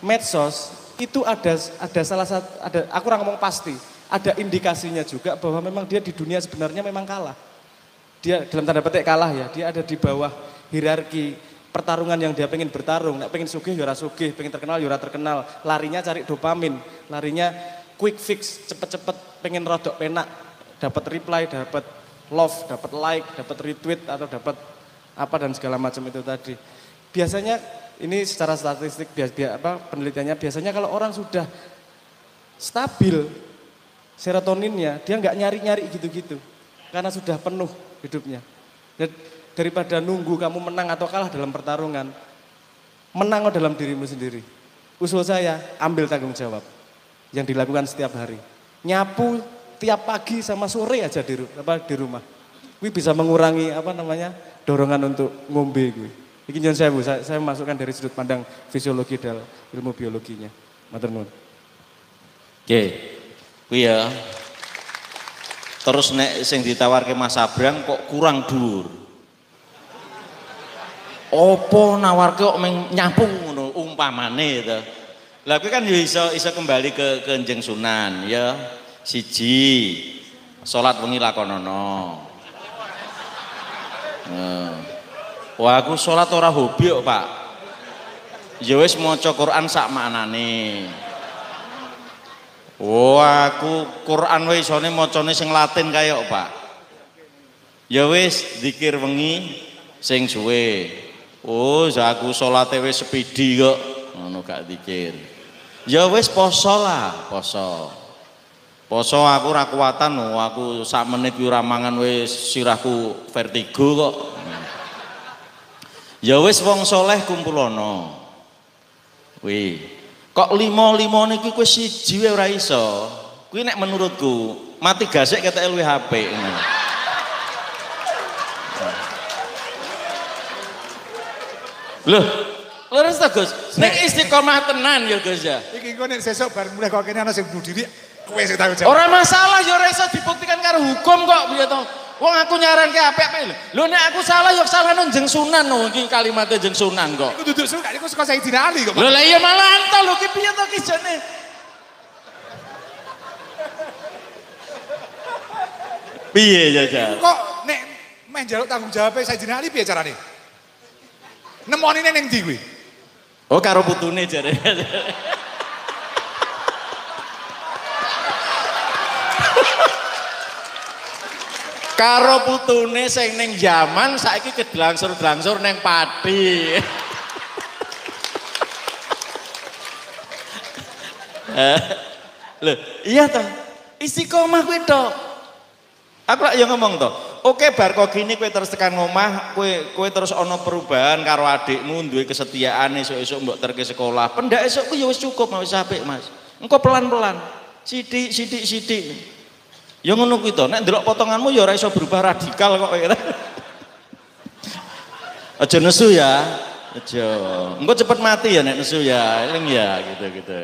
medsos itu ada aku ora ngomong pasti. Ada indikasinya juga bahwa memang dia di dunia sebenarnya memang kalah. Dia dalam tanda petik kalah ya, dia ada di bawah hierarki pertarungan yang dia pengen bertarung. Nek pengen sugih ya ora sugih, pengen terkenal ya ora terkenal. Larinya cari dopamin, larinya quick fix, cepet-cepet pengen rodok penak, dapat reply, dapat love, dapat like, dapat retweet atau dapat apa dan segala macam itu tadi. Biasanya ini secara statistik penelitiannya biasanya kalau orang sudah stabil serotoninnya, dia nggak nyari-nyari gitu-gitu. Karena sudah penuh hidupnya. Dan daripada nunggu kamu menang atau kalah dalam pertarungan, menang dalam dirimu sendiri. Usul saya, ambil tanggung jawab. Yang dilakukan setiap hari. Nyapu tiap pagi sama sore aja di rumah. Gue bisa mengurangi dorongan untuk ngombe gue. Ini jangan saya masukkan dari sudut pandang fisiologi dan ilmu biologinya. Matur nuwun. Oke. Kuwi ya. Terus nek sing ditawarke Mas Abrang kok kurang dhuwur. Apa nawarke kok nyapu ngono umpamane to. Lah kuwi kan ya iso kembali ke Kanjeng Sunan ya. Siji, salat wengi lakonono. Wah aku salat ora hobi kok, Pak. Ya wis maca Quran sak maknane. Aku Quran wae isone macane sing Latin kaya kok, Pak. Ya wis zikir wengi sing suwe. Aku salate wis sepidi kok. Ngono gak zikir. Ya wis poso lah, poso. Poso aku ora kuwatan, aku sak menit ora mangan wis sirahku vertigo kok. Ya wis wong soleh kumpulono. Kuwi. Kok limo niki kuwi siji wae ora iso. Kuwi nek menurutku mati gasik ketek luwih HP. Loh, leres ta Gus? Nek istiqomah tenan ya Gus ya. Iki engko nek sesuk bar mulai kok kene ana sing bunuh diri, kowe sing tanggung jawab. Ora masalah ya ora iso dibuktikan karo hukum kok piye to. Wong aku nyaranke apik-apik lho. Lho nek aku salah ya salah nang Jeng Sunan lho iki kalimatnya Jeng Sunan kok. Iku duduk suka iku saka Sayyidina Ali kok. Lho lah iya malah anto lho ki piye to ki jane. Piye jajal? Kok nek meh njaluk tanggung jawab Sayyidina Ali piye carane? Nemonine ning ndi kuwi? Oh karo putune jare. Karo putune sing ning jaman saiki kedlangsur-dlangsur ning pati. Loh, iya toh. Istiqomah kuwi tok. Aku lak yo ngomong toh. Oke bar kok gini kowe terus tekan ngomah, kowe terus ana perubahan karo adikmu duwe kesetiaan esuk-esuk mbok terke sekolah. Pendak esuk ku ya wis cukup wis apik, Mas. Engko pelan-pelan. Sithik. Ya ngono kuwi to, nek ndelok potonganmu ya ora iso berubah radikal kok kira. Aja nesu ya. Aja. Engko cepet mati ya nek nesu ya. Eling ya gitu-gitu.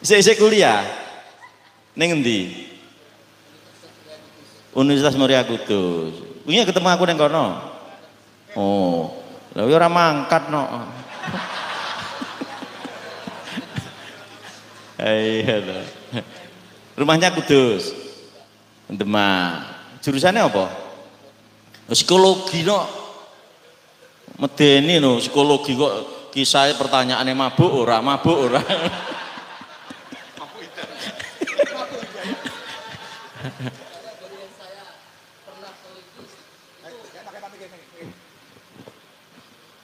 Isik kuliah. Ning endi? Universitas Muria Kudus. Wingi ketemu aku ning kono. Oh. Lah ora mangkat no. Ayo. Rumahnya Kudus. Demak. Jurusannya apa? Psikologi no. Medeni no psikologi kok kisahnya pertanyaannya mabuk ora.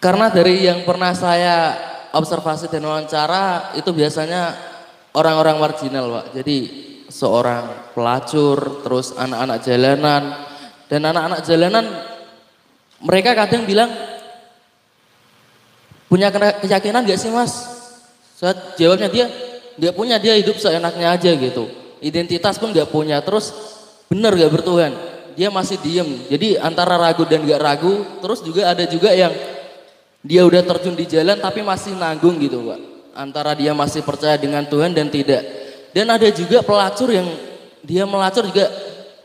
Karena dari yang pernah saya observasi dan wawancara itu biasanya orang-orang marginal, Pak. Jadi seorang pelacur, terus anak-anak jalanan, dan anak-anak jalanan mereka kadang bilang, punya keyakinan gak sih Mas? Saat jawabnya dia, gak punya, dia hidup seenaknya aja gitu. Identitas pun gak punya, terus bener gak bertuhan, dia masih diem. Jadi antara ragu dan gak ragu, terus juga ada juga yang dia udah terjun di jalan tapi masih nanggung gitu Pak. Antara dia masih percaya dengan Tuhan dan tidak. Dan ada juga pelacur yang dia melacur juga,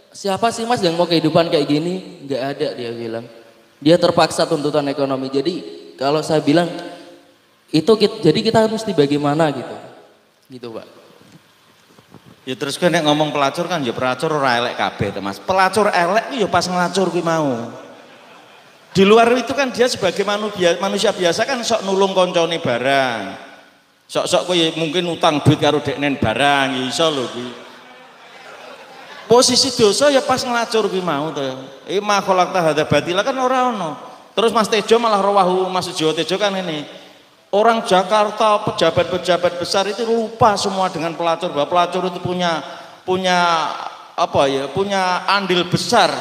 siapa sih Mas yang mau kehidupan kayak gini? Nggak ada, dia bilang. Dia terpaksa tuntutan ekonomi. Jadi kalau saya bilang itu jadi kita mesti bagaimana gitu. Gitu Pak. Ya terus kan ngomong pelacur kan ya pelacur ora elek kabeh to Mas. Pelacur elek ki ya pas ngelacur kuwi mau. Di luar itu kan dia sebagai manusia biasa kan sok nulung koncone barang. Sok-sok kowe mungkin utang duit karo deknen barang, ya iso lho kuwi. Posisi dosa ya pas ngelacur kuwi mau to. Ma khalaqta hadza batila kan ora ono. Terus Mas Tejo malah rawahu Mas Jawa Tejo kan ini. Orang Jakarta, pejabat-pejabat besar itu lupa semua dengan pelacur, bahwa pelacur itu punya apa ya? Punya andil besar,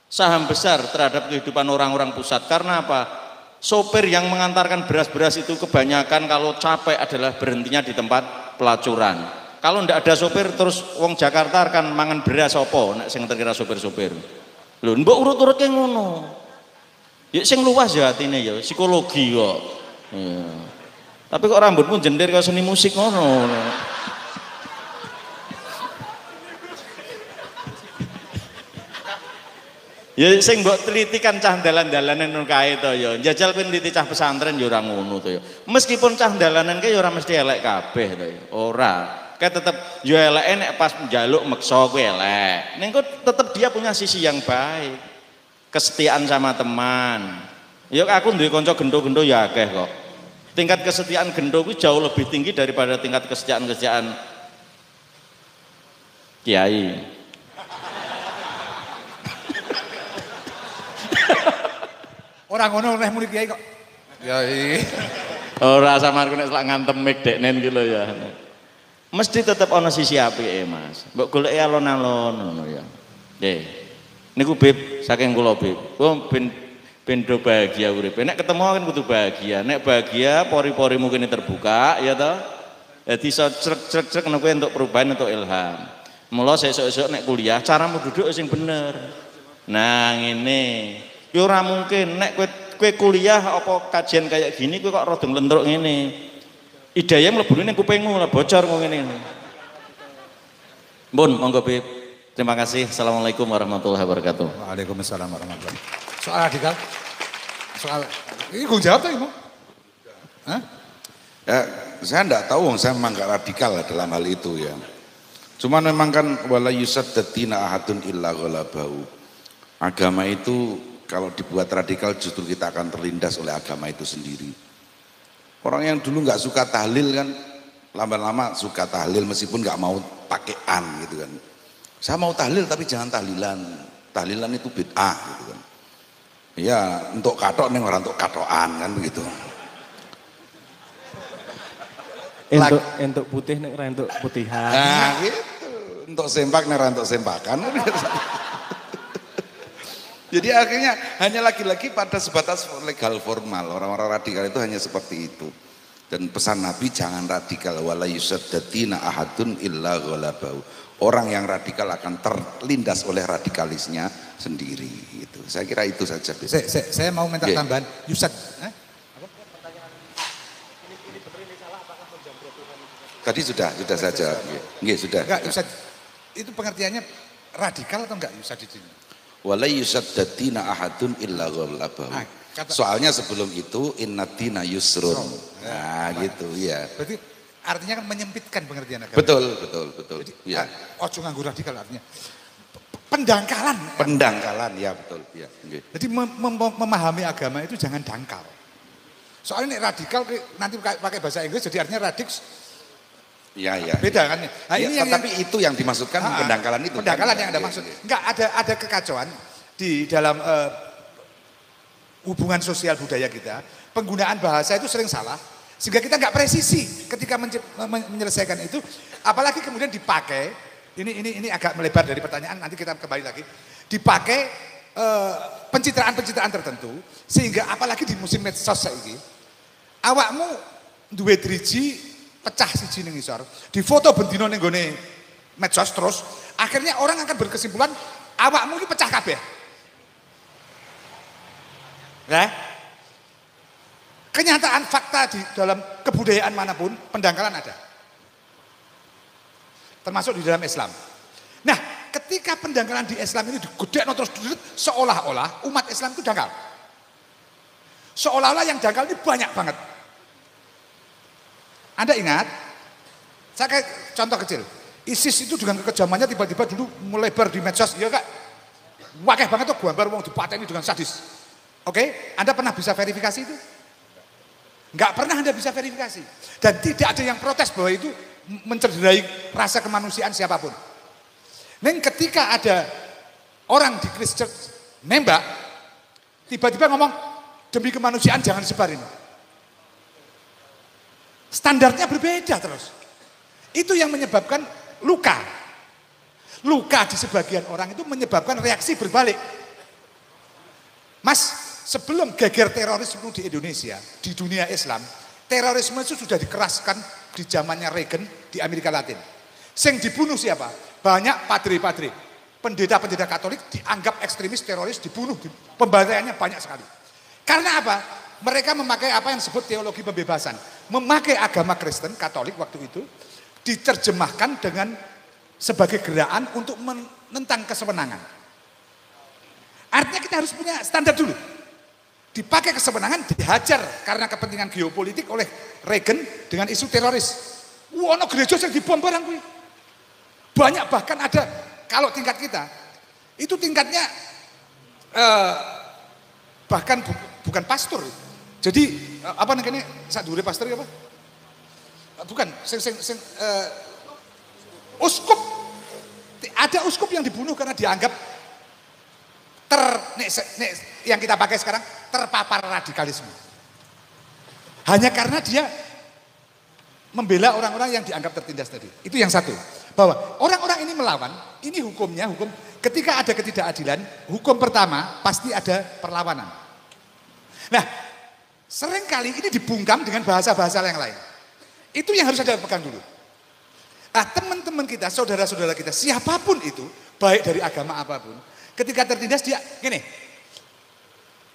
saham besar terhadap kehidupan orang-orang pusat. Karena apa? Sopir yang mengantarkan beras-beras itu kebanyakan kalau capek adalah berhentinya di tempat pelacuran. Kalau ndak ada sopir terus wong Jakarta akan mangan beras apa nek sing terkira sopir-sopir. Lho mbok urut-urutke ngono. Ya sing luas ya atine ya psikologi kok. Ya. Tapi kok rambutmu jender kaya seni musik ngono. Ya sing mbok teliti kan cah dalan-dalanan ngono kae to ya. Njajal pun teliti cah pesantren ya ora ngono to ya. Meskipun cah dalanan kae ya ora mesti elek kabeh to ya. Ora. Kae tetep ya eleke nek pas njaluk meksa kuwi elek. Ning kok tetep dia punya sisi yang baik. Kesetiaan sama teman. Ya aku duwe kanca gendo-gendo ya akeh kok. Tingkat kesetiaan gendo kuwi jauh lebih tinggi daripada tingkat kesetiaan kiai. Orang ngono oleh murid kiai kok. Ya iki. Ora samarku nek selak ngantem mik deknen ki lho ya. Mesti tetep ana sisi apike, Mas. Mbok goleki alon-alon ngono ya. Nggih. Niku Bib, saking kula Bib. Kula ben do bahagia uripe. Nek ketemu kan kudu bahagia. Nek bahagia pori-porimu kene terbuka ya toh. Dadi iso crek-crek nek kowe entuk perubahan, entuk ilham. Mula sesuk-esuk nek kuliah caramu duduk sing bener. Nah ngene. Ya ora mungkin nek kowe kuliah apa kajian kayak gini kowe kok rada nglentruk ngene. Hidayah mlebune ning kupingmu lah bocor kok ngene. Mbun, monggo Bib. Terima kasih. Assalamualaikum warahmatullahi wabarakatuh. Waalaikumsalam warahmatullahi wabarakatuh. Soal radikal. Soal ini gue jawab tuh Ibu. Hah? Ya, saya enggak tahu, saya memang enggak radikal dalam hal itu ya. Cuman memang kan wala yusaddatina ahadun illa ghalabahu. Agama itu kalau dibuat radikal justru kita akan terlindas oleh agama itu sendiri. Orang yang dulu nggak suka tahlil kan lama-lama suka tahlil meskipun nggak mau pakai an gitu kan. Saya mau tahlil tapi jangan tahlilan. Tahlilan itu bid'ah gitu kan. Ya untuk katok nih orang untuk katoan kan begitu. Untuk putih nih untuk putihan. Nah gitu. Untuk sempak nih untuk sempakan. Jadi akhirnya hanya lagi-lagi pada sebatas legal formal. Orang-orang radikal itu hanya seperti itu. Dan pesan Nabi jangan radikal, wala yusaddatina ahadun illa ghalabau. Orang yang radikal akan terlindas oleh radikalisnya sendiri. Itu. Saya kira itu saja. Saya mau minta tambahan. Yusad. Tadi sudah saja. Nggih, sudah. Enggak, Yusad. Itu pengertiannya radikal atau enggak Yusad di sini? Wala yusaddatina ahadun illa ghalabau. Soalnya sebelum itu innatina yusrun. Nah, gitu ya. Berarti artinya kan menyempitkan pengertian agama. Betul. Jadi, Ya. ojo nganggo radikal artinya. Pendangkalan. Ya betul. Ya. Jadi memahami agama itu jangan dangkal. Soalnya nih radikal nanti pakai bahasa Inggris jadi artinya Ya. beda kan. Nah, Ya, tapi itu yang dimaksudkan pendangkalan itu. Pendangkalan kan? yang ada maksud. Enggak ada kekacauan di dalam hubungan sosial budaya kita. Penggunaan bahasa itu sering salah sehingga kita nggak presisi ketika menyelesaikan itu. Apalagi kemudian dipakai. Ini agak melebar dari pertanyaan. Nanti kita kembali lagi. Dipakai pencitraan-pencitraan tertentu sehingga apalagi di musim medsos saiki awakmu duwe driji pecah siji ning ngisor, difoto bendino ning gone medsos terus akhirnya orang akan berkesimpulan awakmu iki pecah kabeh. Ya. Kenyataan fakta di dalam kebudayaan manapun pendangkalan ada. Termasuk di dalam Islam. Nah, ketika pendangkalan di Islam ini digedekno terus seolah-olah umat Islam itu dangkal. Seolah-olah yang dangkal ini banyak banget. Anda ingat? Saya kayak contoh kecil. ISIS itu dengan kekejamannya tiba-tiba dulu melebar di medsos, ya Kak. Wakeh banget tuh gambar wong dipateni dengan sadis. Oke, Anda pernah bisa verifikasi itu? Enggak pernah Anda bisa verifikasi. Dan tidak ada yang protes bahwa itu mencederai rasa kemanusiaan siapapun. Neng ketika ada orang di Christchurch nembak, tiba-tiba ngomong demi kemanusiaan jangan disebarin. Standarnya berbeda terus. Itu yang menyebabkan luka. Luka di sebagian orang itu menyebabkan reaksi berbalik. Mas, sebelum geger terorisme di Indonesia, di dunia Islam, terorisme itu sudah dikeraskan di zamannya Reagan di Amerika Latin. Sing dibunuh siapa? Banyak padre-padre, pendeta-pendeta Katolik dianggap ekstremis teroris, dibunuh, pembantaiannya banyak sekali. Karena apa? Mereka memakai apa yang disebut teologi pembebasan. Memakai agama Kristen, Katolik waktu itu, diterjemahkan dengan sebagai gerakan untuk menentang kesewenangan. Artinya kita harus punya standar dulu. Dipakai kesewenangan, dihajar karena kepentingan geopolitik oleh Reagan dengan isu teroris. Wah, ono gereja yang dibom barang kuwi. Banyak bahkan ada, kalau tingkat kita, itu tingkatnya bahkan bukan pastor. Jadi apa namanya sak dhuwure pastor apa? Bukan, uskup. Ada uskup yang dibunuh karena dianggap yang kita pakai sekarang terpapar radikalisme. Hanya karena dia membela orang-orang yang dianggap tertindas tadi. Itu yang satu. Bahwa orang-orang ini melawan, ini hukum ketika ada ketidakadilan, hukum pertama pasti ada perlawanan. Nah, seringkali ini dibungkam dengan bahasa-bahasa yang lain. Itu yang harus Anda pegang dulu. Nah, teman-teman kita, saudara-saudara kita, siapapun itu, baik dari agama apapun, ketika tertindas dia, gini,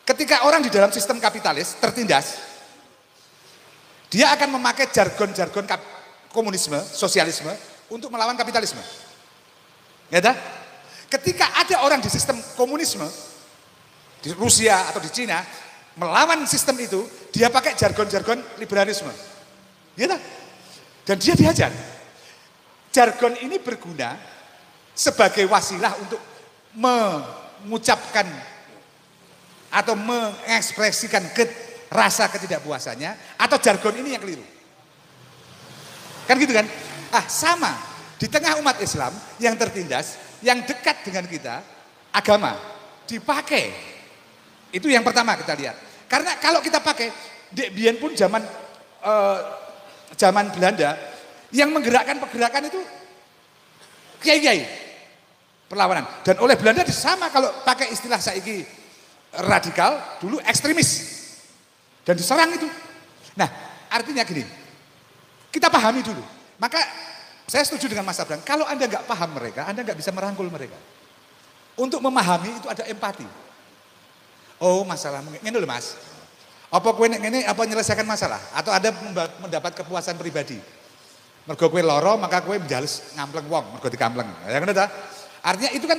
ketika orang di dalam sistem kapitalis tertindas, dia akan memakai jargon-jargon komunisme, sosialisme, untuk melawan kapitalisme. Ya dah? Ketika ada orang di sistem komunisme, di Rusia atau di Cina, melawan sistem itu, dia pakai jargon-jargon liberalisme. Ya dah? Dan dia dihajar. Jargon ini berguna sebagai wasilah untuk mengucapkan atau mengekspresikan rasa ketidakpuasannya, atau jargon ini yang keliru. Kan gitu kan? Sama. Di tengah umat Islam yang tertindas, yang dekat dengan kita, agama dipakai. Itu yang pertama kita lihat. Karena kalau kita pakai, Dek Biyen pun zaman Belanda, yang menggerakkan pergerakan itu kiai-kiai perlawanan. Dan oleh Belanda sama kalau pakai istilah saiki radikal, dulu ekstremis. Dan diserang itu. Nah, artinya gini, kita pahami dulu. Maka saya setuju dengan Mas Abraham, kalau Anda nggak paham mereka, Anda nggak bisa merangkul mereka. Untuk memahami itu ada empati. Oh masalah, ini loh Mas. Apa kue ini apa menyelesaikan masalah? Atau Anda mendapat kepuasan pribadi? Mergo kue loro, maka kue menjales ngampleng wong, mergo dikampleng. Ya kan ta? Artinya itu kan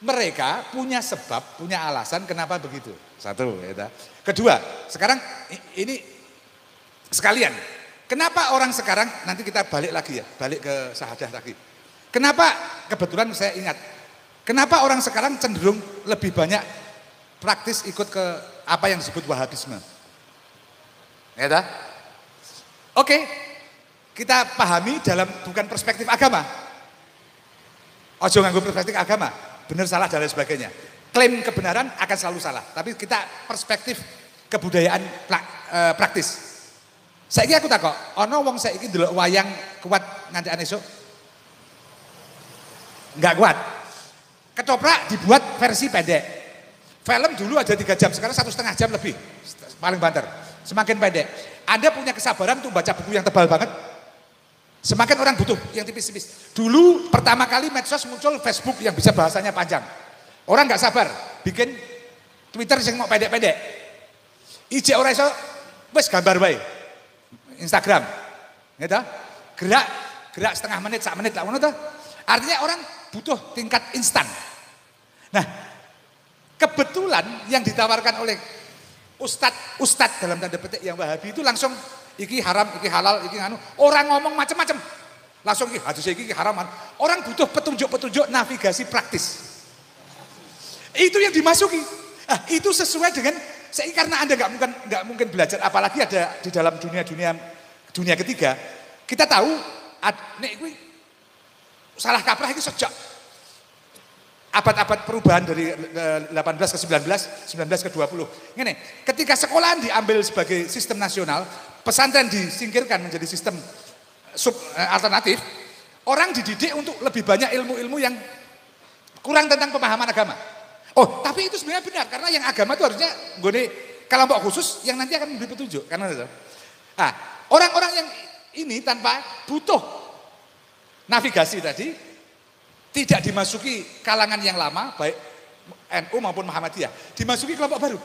mereka punya sebab, punya alasan kenapa begitu. Satu, ya ta? Kedua, sekarang ini sekalian. Kenapa orang sekarang, nanti kita balik lagi ya, balik ke syahadah lagi. Kenapa, kebetulan saya ingat, kenapa orang sekarang cenderung lebih banyak praktis ikut ke apa yang disebut Wahabisme. Ya ta? Oke, kita pahami dalam bukan perspektif agama. Ojo nganggo perspektif agama, benar salah dan lain sebagainya. Klaim kebenaran akan selalu salah, tapi kita perspektif kebudayaan praktis. Saiki aku takok, ana wong saiki ndelok wayang kuat nganti esuk? Enggak kuat. Ketoprak dibuat versi pendek. Film dulu ada 3 jam, sekarang 1,5 jam lebih. Paling banter. Semakin pendek. Anda punya kesabaran untuk baca buku yang tebal banget. Semakin orang butuh yang tipis-tipis. Dulu pertama kali medsos muncul Facebook yang bisa bahasanya panjang. Orang nggak sabar bikin Twitter yang mau pendek-pendek. Ijek ora iso wis gambar wae. Instagram. Ya ta? Gerak setengah menit, 1 menit lah ngono ta. Artinya orang butuh tingkat instan. Nah, kebetulan yang ditawarkan oleh ustadz dalam tanda petik yang Wahabi itu langsung iki haram, iki halal, iki nganu. Orang ngomong macam-macam. Langsung iki hadis iki haram. Orang butuh petunjuk-petunjuk navigasi praktis. Itu yang dimasuki. Nah, itu sesuai dengan karena Anda nggak mungkin belajar, apalagi ada di dalam dunia ketiga. Kita tahu nek kuwi salah kaprah itu sejak abad-abad perubahan dari 18 ke 19, 19 ke 20. Ngene, ketika sekolahan diambil sebagai sistem nasional, pesantren disingkirkan menjadi sistem alternatif, orang dididik untuk lebih banyak ilmu-ilmu yang kurang tentang pemahaman agama. Oh, tapi itu sebenarnya benar, karena yang agama itu harusnya nggone kelompok khusus yang nanti akan memberi petunjuk. Karena itu. Nah, orang-orang yang ini tanpa butuh navigasi tadi, tidak dimasuki kalangan yang lama, baik NU maupun Muhammadiyah, dimasuki kelompok baru.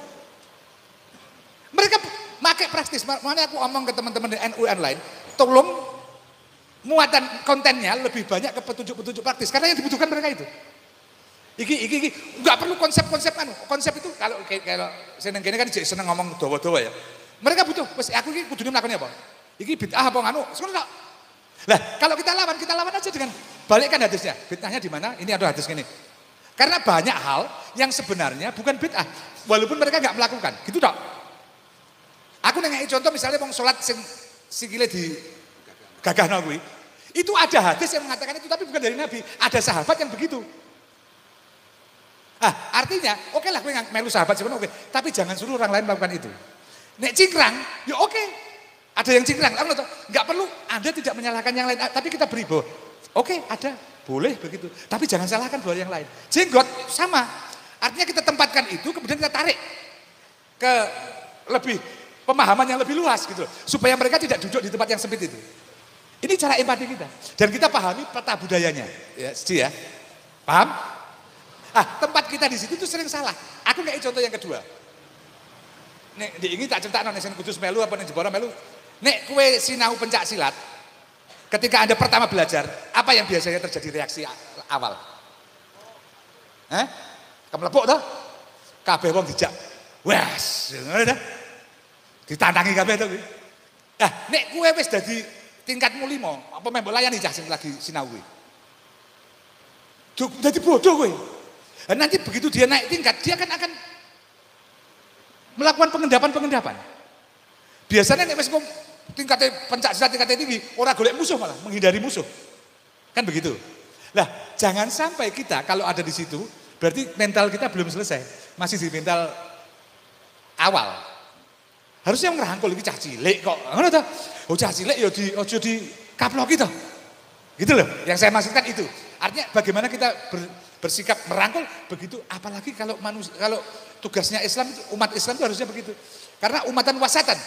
Mereka pakai praktis, makanya aku omong ke teman-teman di NU yang lain, tolong muatan kontennya lebih banyak ke petunjuk-petunjuk praktis, karena yang dibutuhkan mereka itu. Iki nggak perlu konsep-konsep konsep itu kalau seneng kene kan jadi seneng ngomong dawa-dawa ya. Mereka butuh, aku iki kudune mlakukan apa? Iki bid'ah apa nganu? Sekono tak. Lah, kalau kita lawan aja dengan balikkan hadisnya. Bid'ahnya di mana? Ini ada hadis gini. Karena banyak hal yang sebenarnya bukan bid'ah, walaupun mereka nggak melakukan. Gitu tak? Aku nengai contoh misalnya wong salat sing sikile di gagahno kuwi. Itu ada hadis yang mengatakan itu tapi bukan dari Nabi. Ada sahabat yang begitu. Artinya, oke lah kowe melu sahabat sih, oke. Tapi jangan suruh orang lain melakukan itu. Nek cingkrang, ya oke. Ada yang cingkrang, nggak perlu. Anda tidak menyalahkan yang lain, tapi kita beri bahwa, oke, ada, boleh begitu. Tapi jangan salahkan bahwa yang lain. Jenggot sama. Artinya kita tempatkan itu, kemudian kita tarik ke lebih pemahaman yang lebih luas gitu, supaya mereka tidak duduk di tempat yang sempit itu. Ini cara empati kita. Dan kita pahami peta budayanya. Ya, setuju ya? Paham? Tempat kita di situ tuh sering salah. Aku nggak contoh yang kedua. Nek diingin tak cerita nek sing Kudus melu apa nek Jepara melu. Nek kue sinau pencak silat, ketika Anda pertama belajar, apa yang biasanya terjadi reaksi awal? Kemlepuk toh? Kabeh wong dijak. Wes, ngono dah. Ditantangi kabeh to kuwi. Nek kue wis dadi tingkatmu 5, apa mbok layani cah sing lagi sinau kuwi. Dadi bodoh kowe. Nanti begitu dia naik tingkat, dia akan melakukan pengendapan. Biasanya nek wis tingkatnya pencak silat tingkatnya tinggi, orang golek musuh malah menghindari musuh. Kan begitu. Lah, jangan sampai kita kalau ada di situ, berarti mental kita belum selesai, masih di mental awal. Harusnya ngerangkul iki cah cilik kok. Ngono ta? Oh cah cilik ya ojo di kaploki to. Gitu loh, yang saya maksudkan itu. Artinya bagaimana kita bersikap merangkul begitu, apalagi kalau tugasnya Islam, umat Islam itu harusnya begitu. Karena umatan wasatan.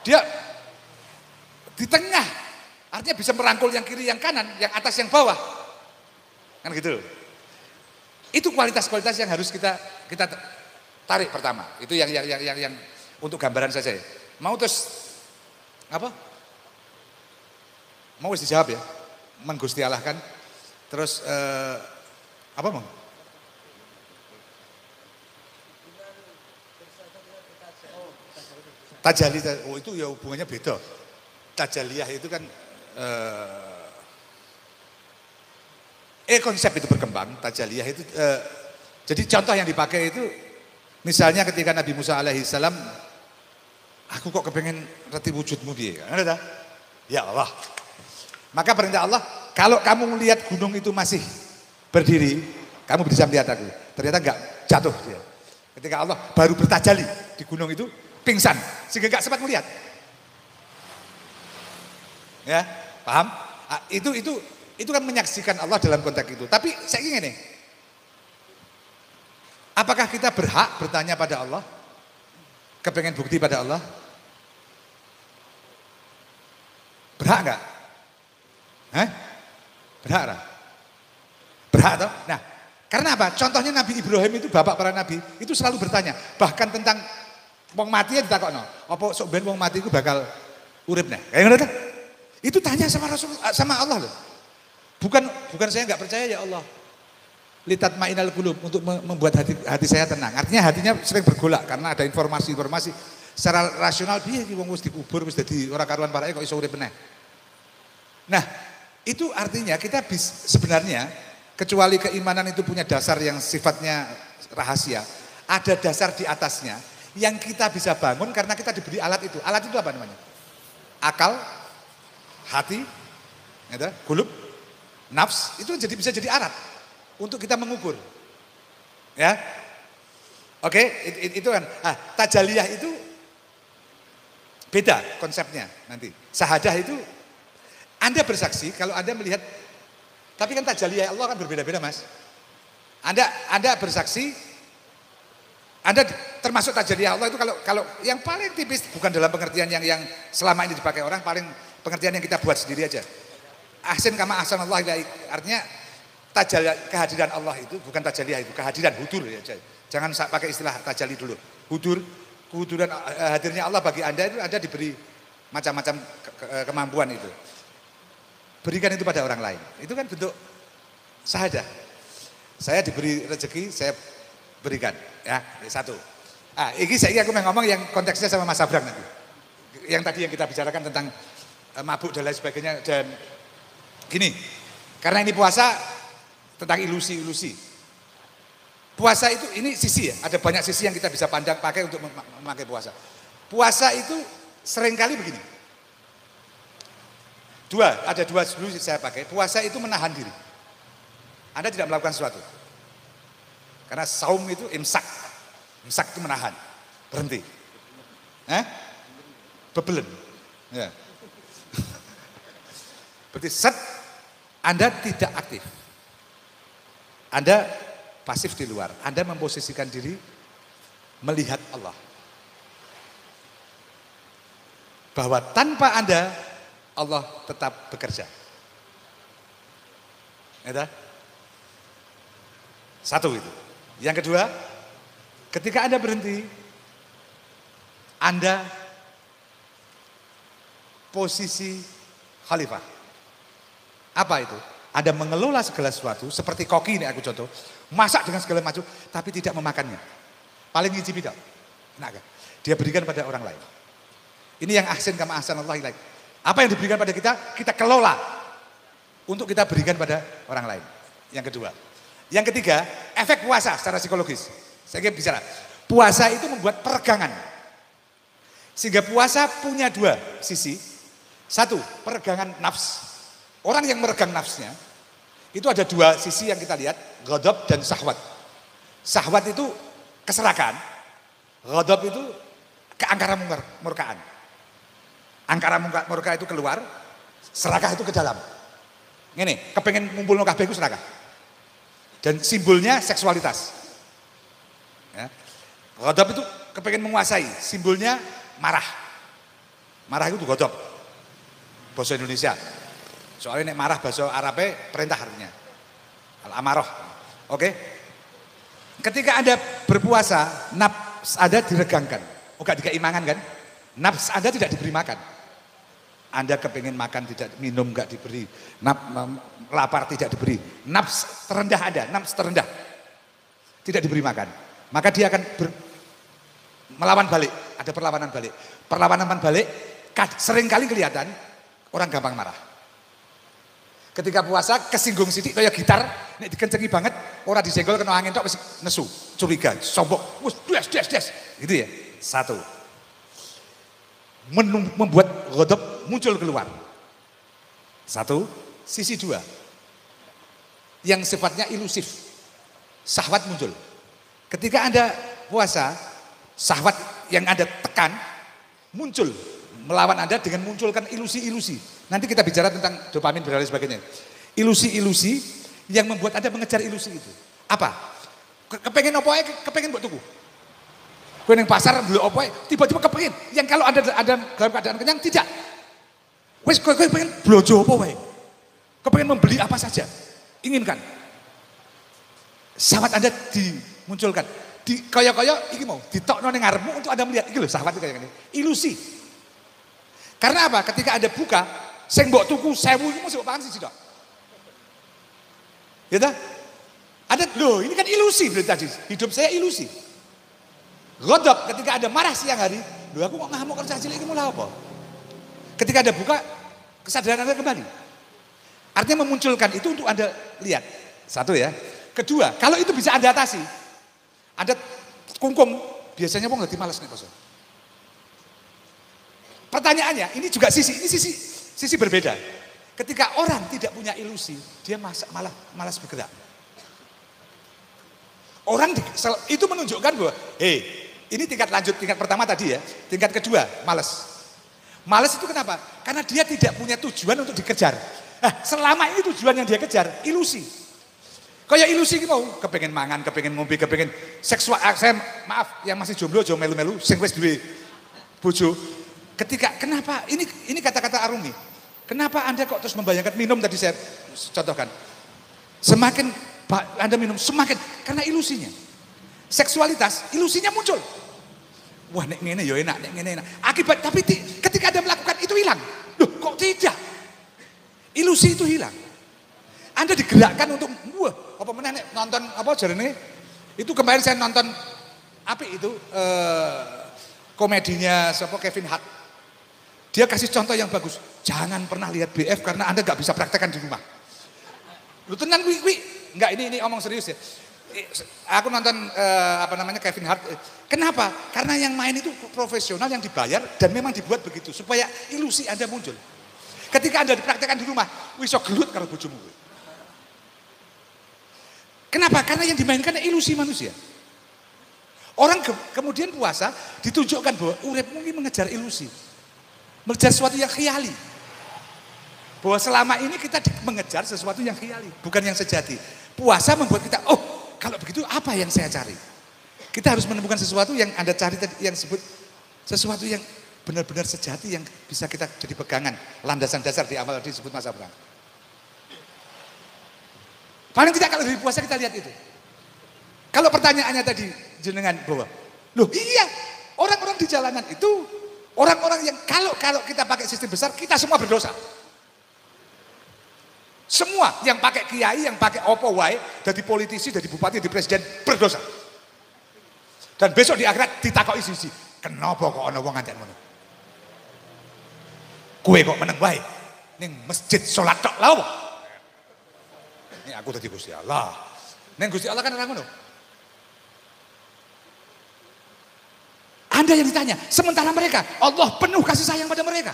Dia Di tengah, artinya bisa merangkul yang kiri, yang kanan, yang atas, yang bawah. Kan gitu. Itu kualitas-kualitas yang harus kita tarik pertama. Itu yang untuk gambaran saja ya. Mau terus apa? Mau harus dijawab ya. Menggusti Allah kan. Terus apa Bang? Tajali, oh itu ya hubungannya beda. Tajaliyah itu kan konsep itu berkembang. Tajaliyah itu jadi contoh yang dipakai itu misalnya ketika Nabi Musa alaihissalam, aku kok kepengen reti wujudmu piye? Ada? Ya Allah. Maka perintah Allah, kalau kamu melihat gunung itu masih berdiri, kamu bisa melihat aku. Ternyata enggak, jatuh dia. Ketika Allah baru bertajali di gunung itu, pingsan sehingga enggak sempat melihat. Ya, paham? Itu kan menyaksikan Allah dalam konteks itu. Tapi saya ingin nih, apakah kita berhak bertanya pada Allah? Kepengen bukti pada Allah? Berhak enggak? Berhak enggak? Berhak toh? Nah, karena apa? Contohnya Nabi Ibrahim itu bapak para nabi, itu selalu bertanya, bahkan tentang wong mati ya ditakokno. Apa sok ben wong mati itu bakal urip nah? Kayak ngono ta? Itu tanya sama Rasul, sama Allah loh. Bukan saya nggak percaya ya Allah. Litat ma'inal qulub, untuk membuat hati saya tenang. Artinya hatinya sering bergolak karena ada informasi secara rasional piye iki wong wis dikubur wis dadi ora karuan parake kok iso urip meneh. Nah, itu artinya kita sebenarnya kecuali keimanan itu punya dasar yang sifatnya rahasia, ada dasar di atasnya yang kita bisa bangun karena kita diberi alat itu. Alat itu apa namanya? Akal, hati, qulub, nafs, itu bisa jadi alat untuk kita mengukur. Ya. Oke, itu kan. Tajaliyah itu beda konsepnya nanti. Sahadah itu Anda bersaksi kalau Anda melihat, tapi kan tajaliyah Allah kan berbeda-beda Mas. Anda bersaksi, Anda termasuk tajaliyah Allah itu kalau yang paling tipis bukan dalam pengertian yang selama ini dipakai orang, paling pengertian yang kita buat sendiri aja. Ahsin kama ahsanallahu ilaik. Artinya tajaliyah kehadiran Allah itu bukan tajaliyah itu, kehadiran hudur ya. Jangan pakai istilah tajalli dulu. Kehuduran hadirnya Allah bagi Anda itu Anda diberi macam-macam kemampuan itu. Berikan itu pada orang lain. Itu kan bentuk sahadah. Saya diberi rezeki, saya berikan. Ya, satu. Ini aku mau ngomong yang konteksnya sama Mas Abrang nanti. Yang tadi yang kita bicarakan tentang mabuk dan lain sebagainya. Dan gini, karena ini puasa tentang ilusi-ilusi. Puasa itu, ini sisi ya, ada banyak sisi yang kita bisa pandang pakai untuk memakai puasa. Puasa itu seringkali begini. Ada dua solusi saya pakai. Puasa itu menahan diri. Anda tidak melakukan sesuatu. Karena saum itu imsak. Imsak itu menahan. Berhenti. Bebelen. Ya. Berarti Anda tidak aktif. Anda pasif di luar. Anda memposisikan diri melihat Allah. Bahwa tanpa Anda, Allah tetap bekerja. Ya, satu itu. Yang kedua, ketika Anda berhenti, Anda posisi khalifah. Apa itu? Anda mengelola segala sesuatu, seperti koki ini aku contoh, masak dengan segala macam, tapi tidak memakannya. Paling ngicipi tak? Nah, dia berikan pada orang lain. Ini yang ahsin kama ahsanallahu ilaik. Apa yang diberikan pada kita, kita kelola untuk kita berikan pada orang lain. Yang kedua. Yang ketiga, efek puasa secara psikologis. Saya ingin bicara. Puasa itu membuat peregangan. Sehingga puasa punya dua sisi. Satu, peregangan nafs. Orang yang meregang nafsnya, itu ada dua sisi yang kita lihat, ghadab dan syahwat. Syahwat itu keserakan, ghadab itu keangkaran murkaan. Angkara murka itu keluar, serakah itu ke dalam. Ini, kepengen ngumpul kabeh itu serakah. Dan simbolnya seksualitas. Ya. Ghadab itu kepengen menguasai, simbolnya marah. Marah itu ghadab. bahasa Indonesia. Soalnya nek marah bahasa Arabnya perintah artinya. Al-amarah. Oke. Ketika Anda berpuasa, nafs Anda diregangkan. Enggak dikeimangan kan? Nafs Anda tidak diberi makan. Anda kepengen makan tidak minum enggak diberi. Lapar tidak diberi. Nafs terendah Anda, nafs terendah. Tidak diberi makan. Maka dia akan melawan balik. Ada perlawanan balik. Perlawanan balik sering kali kelihatan orang gampang marah. Ketika puasa kesinggung sidik kayak gitar, nek dikencengi banget, orang disenggol kena angin tok wis nesu, curiga, sombong, wis des. Gitu ya. Satu. Membuat ghadab muncul keluar. Satu, sisi dua. Yang sifatnya ilusif. Syahwat muncul. Ketika Anda puasa, syahwat yang Anda tekan muncul melawan Anda dengan munculkan ilusi-ilusi. Nanti kita bicara tentang dopamin dan lain sebagainya. Ilusi-ilusi yang membuat Anda mengejar ilusi itu. Apa? Kepengen apa ae, kepengen buat tuku. Kowe ning pasar beli apa ae, tiba-tiba kepengen. Yang kalau Anda dalam keadaan kenyang tidak. Wes kowe pengen blojo apa wae. Kepengen membeli apa saja. Inginkan. Syahwat Anda dimunculkan. Di kaya-kaya iki mau ditokno ning ngarepmu untuk Anda melihat iki lho syahwat kaya ngene. Ilusi. Karena apa? Ketika Anda buka, sing mbok tuku 1000 iku mesti mbok pangan siji tok. Ya ta? Ada loh, ini kan ilusi berarti tadi. Hidup saya ilusi. Ghadab ketika Anda marah siang hari, loh aku kok ngamuk kerja cilik iki mulai apa? Ketika Anda buka, kesadaran Anda kembali. Artinya memunculkan itu untuk Anda lihat. Satu ya. Kedua, kalau itu bisa Anda atasi. Anda kungkum, biasanya wong dadi males nek poso. Pertanyaannya, ini juga sisi berbeda. Ketika orang tidak punya ilusi, dia malah malas bergerak. Orang itu menunjukkan bahwa, ini tingkat lanjut, tingkat pertama tadi ya, tingkat kedua, malas. Malas itu kenapa? Karena dia tidak punya tujuan untuk dikejar. Nah, selama ini tujuan yang dia kejar, ilusi. Kayak ilusi gitu mau, kepengen mangan, kepengen ngombe, kepengen seksual. Saya maaf, yang masih jomblo, jomblo melu-melu, sing wis duwe bojo. Ketika, kenapa, ini kata-kata Arumi. Kenapa Anda kok terus membayangkan minum tadi saya contohkan. Semakin Anda minum, semakin, karena ilusinya. Seksualitas, ilusinya muncul. Wah, nek ngene ya enak, nek ngene enak. Akibat, tapi ketika Anda melakukan itu hilang. Loh, kok tidak? Ilusi itu hilang. Anda digerakkan untuk, wah, apa meneh nek nonton, apa jarene, itu kemarin saya nonton, apa itu, komedinya siapa Kevin Hart. Dia kasih contoh yang bagus. Jangan pernah lihat BF karena Anda nggak bisa praktekkan di rumah. Lu tenan enggak ini omong serius ya. Aku nonton Kevin Hart. Kenapa? Karena yang main itu profesional yang dibayar dan memang dibuat begitu supaya ilusi Anda muncul. Ketika Anda dipraktekkan di rumah, iso gelut karo bojomu. Kenapa? Karena yang dimainkan ilusi manusia. Orang kemudian puasa ditunjukkan bahwa uripmu ini mengejar ilusi. Mengejar sesuatu yang khiyali. Bahwa selama ini kita mengejar sesuatu yang khiyali, bukan yang sejati. Puasa membuat kita, kalau begitu apa yang saya cari? Kita harus menemukan sesuatu yang Anda cari tadi, yang disebut sesuatu yang benar-benar sejati, yang bisa kita jadi pegangan, landasan dasar di amal disebut Mas Abraham. Paling tidak kalau dari puasa kita lihat itu. Kalau pertanyaannya tadi jenengan bahwa, loh iya, orang-orang di jalanan itu, orang-orang yang kalau kita pakai sistem besar, kita semua berdosa. Semua yang pakai kiai, yang pakai opo wae, dari politisi, dari bupati, dari presiden, berdosa. Dan besok di akhirat ditakoki sisi, kenapa kok ana wong ngantek ngono? Kowe kok meneng wae ning masjid salat tok lha opo? Ini aku dadi Gusti Allah. Ning Gusti Allah kan ora ngono. Anda yang ditanya, sementara mereka, Allah penuh kasih sayang pada mereka.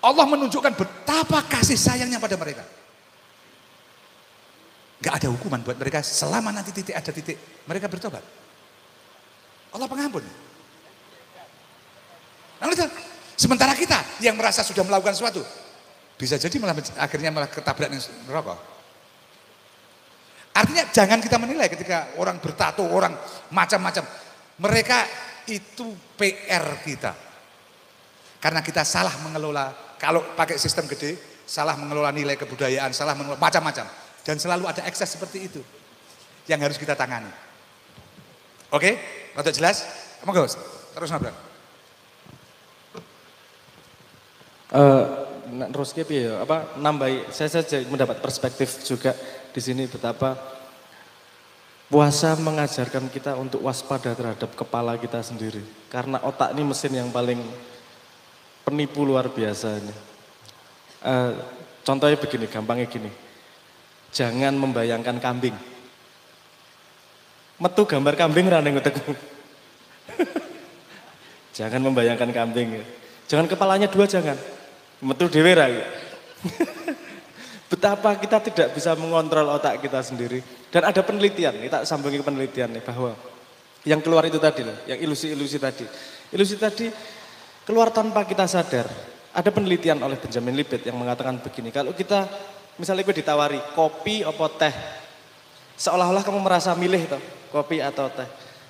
Allah menunjukkan betapa kasih sayangnya pada mereka. Gak ada hukuman buat mereka selama nanti ada titik mereka bertobat. Allah pengampun. Nah, sementara kita yang merasa sudah melakukan sesuatu, bisa jadi akhirnya malah ketabrak neraka. Artinya jangan kita menilai ketika orang bertato, orang macam-macam. Mereka itu PR kita. Karena kita salah mengelola, kalau pakai sistem gede, salah mengelola nilai kebudayaan, salah mengelola macam-macam. Dan selalu ada ekses seperti itu yang harus kita tangani. Oke, rada jelas? Monggo, terus nabrak. Terus ya, nambahi, saya saja mendapat perspektif juga di sini betapa puasa mengajarkan kita untuk waspada terhadap kepala kita sendiri. Karena otak ini mesin yang paling penipu luar biasa ini. Contohnya begini, gampangnya gini. Jangan membayangkan kambing. Metu gambar kambing rane ngutekmu. Jangan membayangkan kambing. Jangan kepalanya dua, jangan. Metu dhewe ra. Betapa kita tidak bisa mengontrol otak kita sendiri. Dan ada penelitian, kita sambungi ke penelitian nih bahwa yang keluar itu tadi loh, yang ilusi-ilusi tadi. Ilusi tadi keluar tanpa kita sadar. Ada penelitian oleh Benjamin Libet yang mengatakan begini, kalau kita misalnya gue ditawari kopi atau teh, seolah-olah kamu merasa milih toh, kopi atau teh.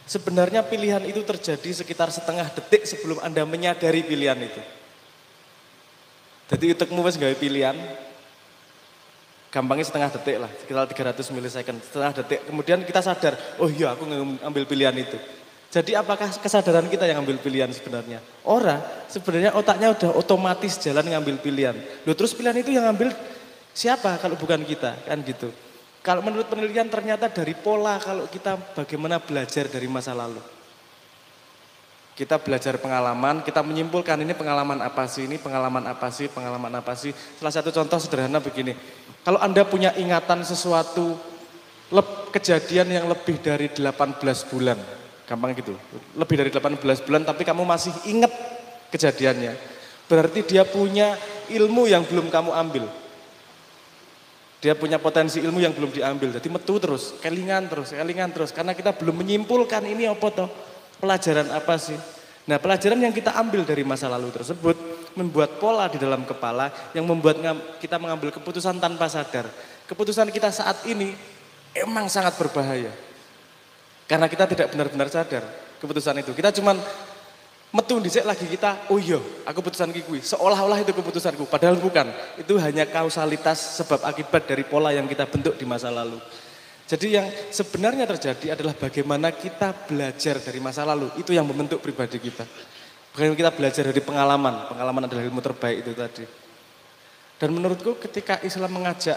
Sebenarnya pilihan itu terjadi sekitar setengah detik sebelum Anda menyadari pilihan itu. Jadi utekmu wis gawe pilihan, gampangnya setengah detik lah, sekitar 300 milisecond, setengah detik. Kemudian kita sadar, oh iya aku ngambil pilihan itu. Jadi apakah kesadaran kita yang ngambil pilihan sebenarnya? Ora, sebenarnya otaknya udah otomatis jalan ngambil pilihan. Loh terus pilihan itu yang ngambil siapa kalau bukan kita, kan gitu. Kalau menurut penelitian ternyata dari pola kalau kita bagaimana belajar dari masa lalu. Kita belajar pengalaman, kita menyimpulkan ini pengalaman apa sih, ini pengalaman apa sih, pengalaman apa sih. Salah satu contoh sederhana begini, kalau Anda punya ingatan sesuatu kejadian yang lebih dari 18 bulan, gampang gitu, lebih dari 18 bulan tapi kamu masih ingat kejadiannya, berarti dia punya ilmu yang belum kamu ambil. Dia punya potensi ilmu yang belum diambil, jadi metu terus, kelingan terus, karena kita belum menyimpulkan ini apa toh. Pelajaran apa sih? Nah pelajaran yang kita ambil dari masa lalu tersebut membuat pola di dalam kepala yang membuat kita mengambil keputusan tanpa sadar. Keputusan kita saat ini emang sangat berbahaya. Karena kita tidak benar-benar sadar keputusan itu. Kita cuman metu dhisik lagi kita, oh iya aku putusan kuwi. Seolah-olah itu keputusanku, padahal bukan. Itu hanya kausalitas sebab akibat dari pola yang kita bentuk di masa lalu. Jadi yang sebenarnya terjadi adalah bagaimana kita belajar dari masa lalu. Itu yang membentuk pribadi kita. Bagaimana kita belajar dari pengalaman. Pengalaman adalah ilmu terbaik itu tadi. Dan menurutku ketika Islam mengajak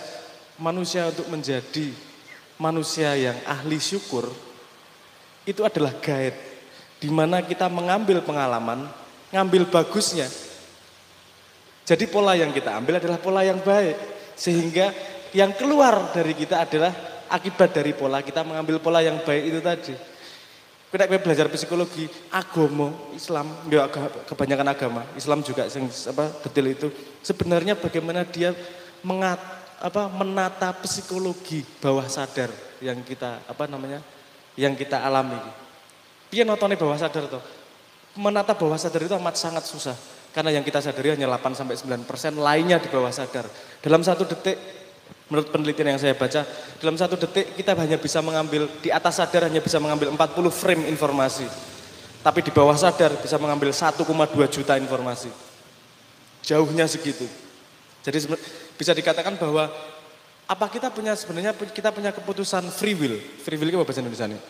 manusia untuk menjadi manusia yang ahli syukur, itu adalah guide. Di mana kita mengambil pengalaman, ngambil bagusnya. Jadi pola yang kita ambil adalah pola yang baik. Sehingga yang keluar dari kita adalah akibat dari pola kita mengambil pola yang baik itu tadi. Kita belajar psikologi, agama, Islam, ya kebanyakan agama, Islam juga detail itu. Sebenarnya bagaimana dia menata psikologi bawah sadar yang kita yang kita alami. Piye notone bawah sadar toh? Menata bawah sadar itu amat sangat susah. Karena yang kita sadari hanya 8-9%, lainnya di bawah sadar. Dalam satu detik, menurut penelitian yang saya baca, dalam satu detik kita hanya bisa mengambil, di atas sadar hanya bisa mengambil 40 frame informasi. Tapi di bawah sadar bisa mengambil 1,2 juta informasi. Jauhnya segitu. Jadi bisa dikatakan bahwa apa kita punya sebenarnya kita punya keputusan free will. Free will itu apa bahasa Indonesia nih?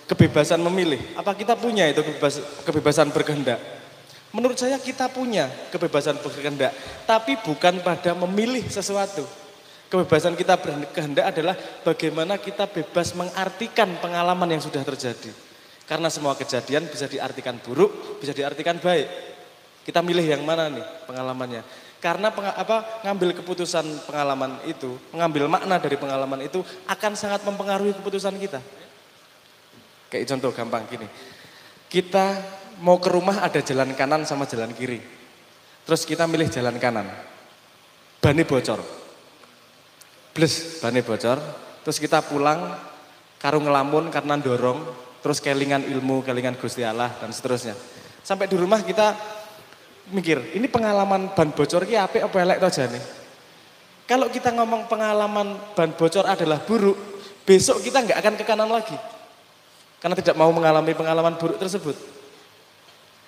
Kebebasan memilih. Apa kita punya itu kebebasan berkehendak? Menurut saya kita punya kebebasan berkehendak, tapi bukan pada memilih sesuatu. Kebebasan kita berkehendak adalah bagaimana kita bebas mengartikan pengalaman yang sudah terjadi. Karena semua kejadian bisa diartikan buruk, bisa diartikan baik. Kita milih yang mana nih pengalamannya. Karena ngambil keputusan pengalaman itu, mengambil makna dari pengalaman itu akan sangat mempengaruhi keputusan kita. Kayak contoh gampang gini. Kita mau ke rumah ada jalan kanan sama jalan kiri. Terus kita milih jalan kanan. Bane bocor. Bles, bane bocor. Terus kita pulang karo ngelamun karena dorong. Terus kelingan ilmu, kelingan Gusti Allah dan seterusnya. Sampai di rumah kita mikir, ini pengalaman ban bocor ini apik apa elek to jane? Kalau kita ngomong pengalaman ban bocor adalah buruk, besok kita nggak akan ke kanan lagi. Karena tidak mau mengalami pengalaman buruk tersebut.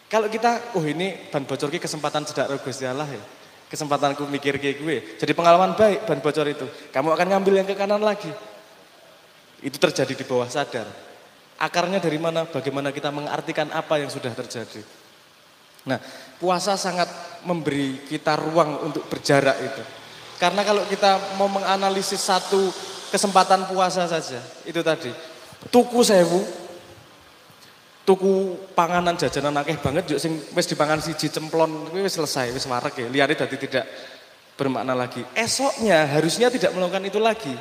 Kalau kita, oh ini ban bocor ki kesempatan cedak roh Gusti Allah ya. Kesempatanku mikir kayak gue. Jadi pengalaman baik ban bocor itu. Kamu akan ngambil yang ke kanan lagi. Itu terjadi di bawah sadar. Akarnya dari mana? Bagaimana kita mengartikan apa yang sudah terjadi. Nah, puasa sangat memberi kita ruang untuk berjarak itu. Karena kalau kita mau menganalisis satu kesempatan puasa saja, itu tadi. Tuku 1000, tuku panganan jajanan akeh banget, yuk sing wis dipangan siji cemplon, wis selesai, wis wareg ya. Liyane dadi tidak bermakna lagi. Esoknya harusnya tidak melakukan itu lagi.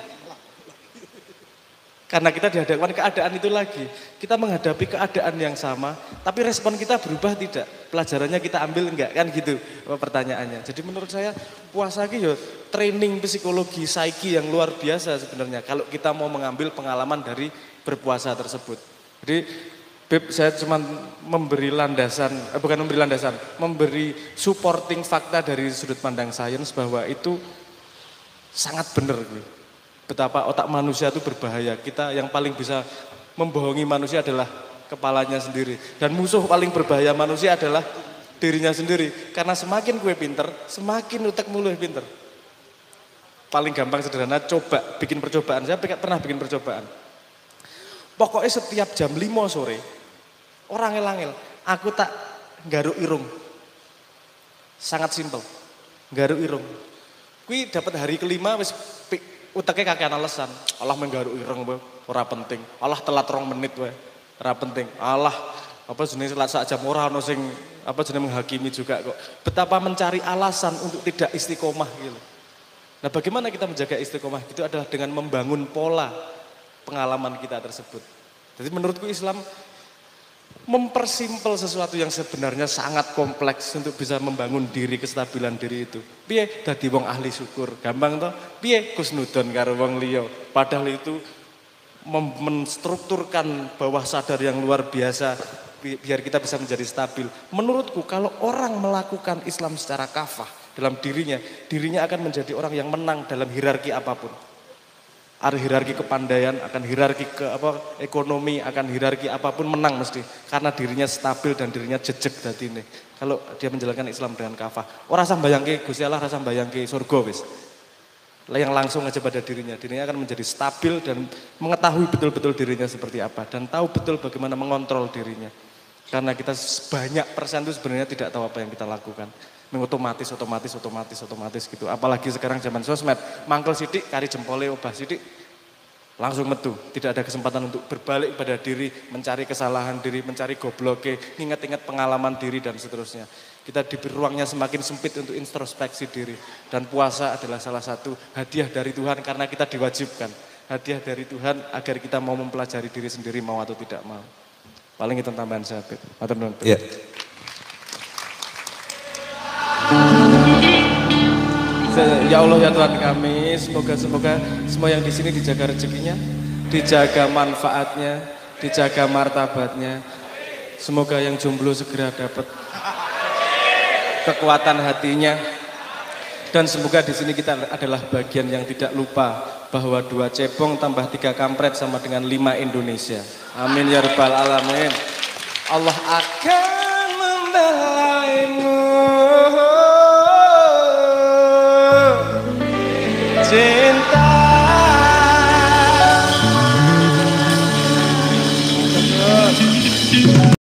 Karena kita dihadapkan keadaan itu lagi. Kita menghadapi keadaan yang sama, tapi respon kita berubah tidak. Pelajarannya kita ambil enggak, kan gitu pertanyaannya. Jadi menurut saya puasa ini ya training psikologi, psyche yang luar biasa sebenarnya. Kalau kita mau mengambil pengalaman dari berpuasa tersebut. Jadi Beb, saya cuma memberi landasan, memberi supporting fakta dari sudut pandang sains bahwa itu sangat benar. Betapa otak manusia itu berbahaya. Kita yang paling bisa membohongi manusia adalah kepalanya sendiri. Dan musuh paling berbahaya manusia adalah dirinya sendiri. Karena semakin gue pinter, semakin utekmu lu pinter. Paling gampang sederhana, coba bikin percobaan. Saya pernah bikin percobaan. Pokoknya setiap jam 5 sore, orang ngel-ngel, aku tak nggaruk irung. Sangat simpel. Nggaruk irung. Kui dapat hari kelima wis uteknya kakean alasan. Allah menggaruk irung we, ora penting. Allah telat 2 menit we, ora penting. Allah apa jenis telat sak jam ora ono sing apa jenis menghakimi juga kok. Betapa mencari alasan untuk tidak istiqomah gitu. Nah, bagaimana kita menjaga istiqomah? Itu adalah dengan membangun pola pengalaman kita tersebut. Jadi menurutku Islam mempersimpel sesuatu yang sebenarnya sangat kompleks untuk bisa membangun diri, kestabilan diri itu. Piye dadi wong ahli syukur, gampang toh? Piye kusnudon karo wong liya. Padahal itu menstrukturkan bawah sadar yang luar biasa biar kita bisa menjadi stabil. Menurutku kalau orang melakukan Islam secara kafah dalam dirinya akan menjadi orang yang menang dalam hierarki apapun. Ada hierarki kepandaian, akan hierarki ekonomi, akan hierarki apapun menang mesti. Karena dirinya stabil dan dirinya jejeg dadi ini. Kalau dia menjalankan Islam dengan kafah. Ora usah mbayangke Gusti Allah, ora usah mbayangke surga wis. Yang langsung aja pada dirinya akan menjadi stabil dan mengetahui betul-betul dirinya seperti apa. Dan tahu betul bagaimana mengontrol dirinya. Karena kita banyak persen itu sebenarnya tidak tahu apa yang kita lakukan. Otomatis gitu. Apalagi sekarang zaman sosmed, mangkel sidik, kari jempole obah sidik, langsung metu. Tidak ada kesempatan untuk berbalik pada diri, mencari kesalahan diri, mencari gobloke, ingat-ingat pengalaman diri dan seterusnya. Kita diberi ruangnya semakin sempit untuk introspeksi diri. Dan puasa adalah salah satu hadiah dari Tuhan karena kita diwajibkan. Hadiah dari Tuhan agar kita mau mempelajari diri sendiri mau atau tidak mau. Paling itu tambahan saya, Beb. Ya. Ya Allah ya Tuhan kami, semoga semua yang di sini dijaga rezekinya, dijaga manfaatnya, dijaga martabatnya. Semoga yang jomblo segera dapat kekuatan hatinya. Dan semoga di sini kita adalah bagian yang tidak lupa bahwa 2 cebong tambah 3 kampret sama dengan 5 Indonesia. Amin ya rabbal alamin. Allah akan membelaimu.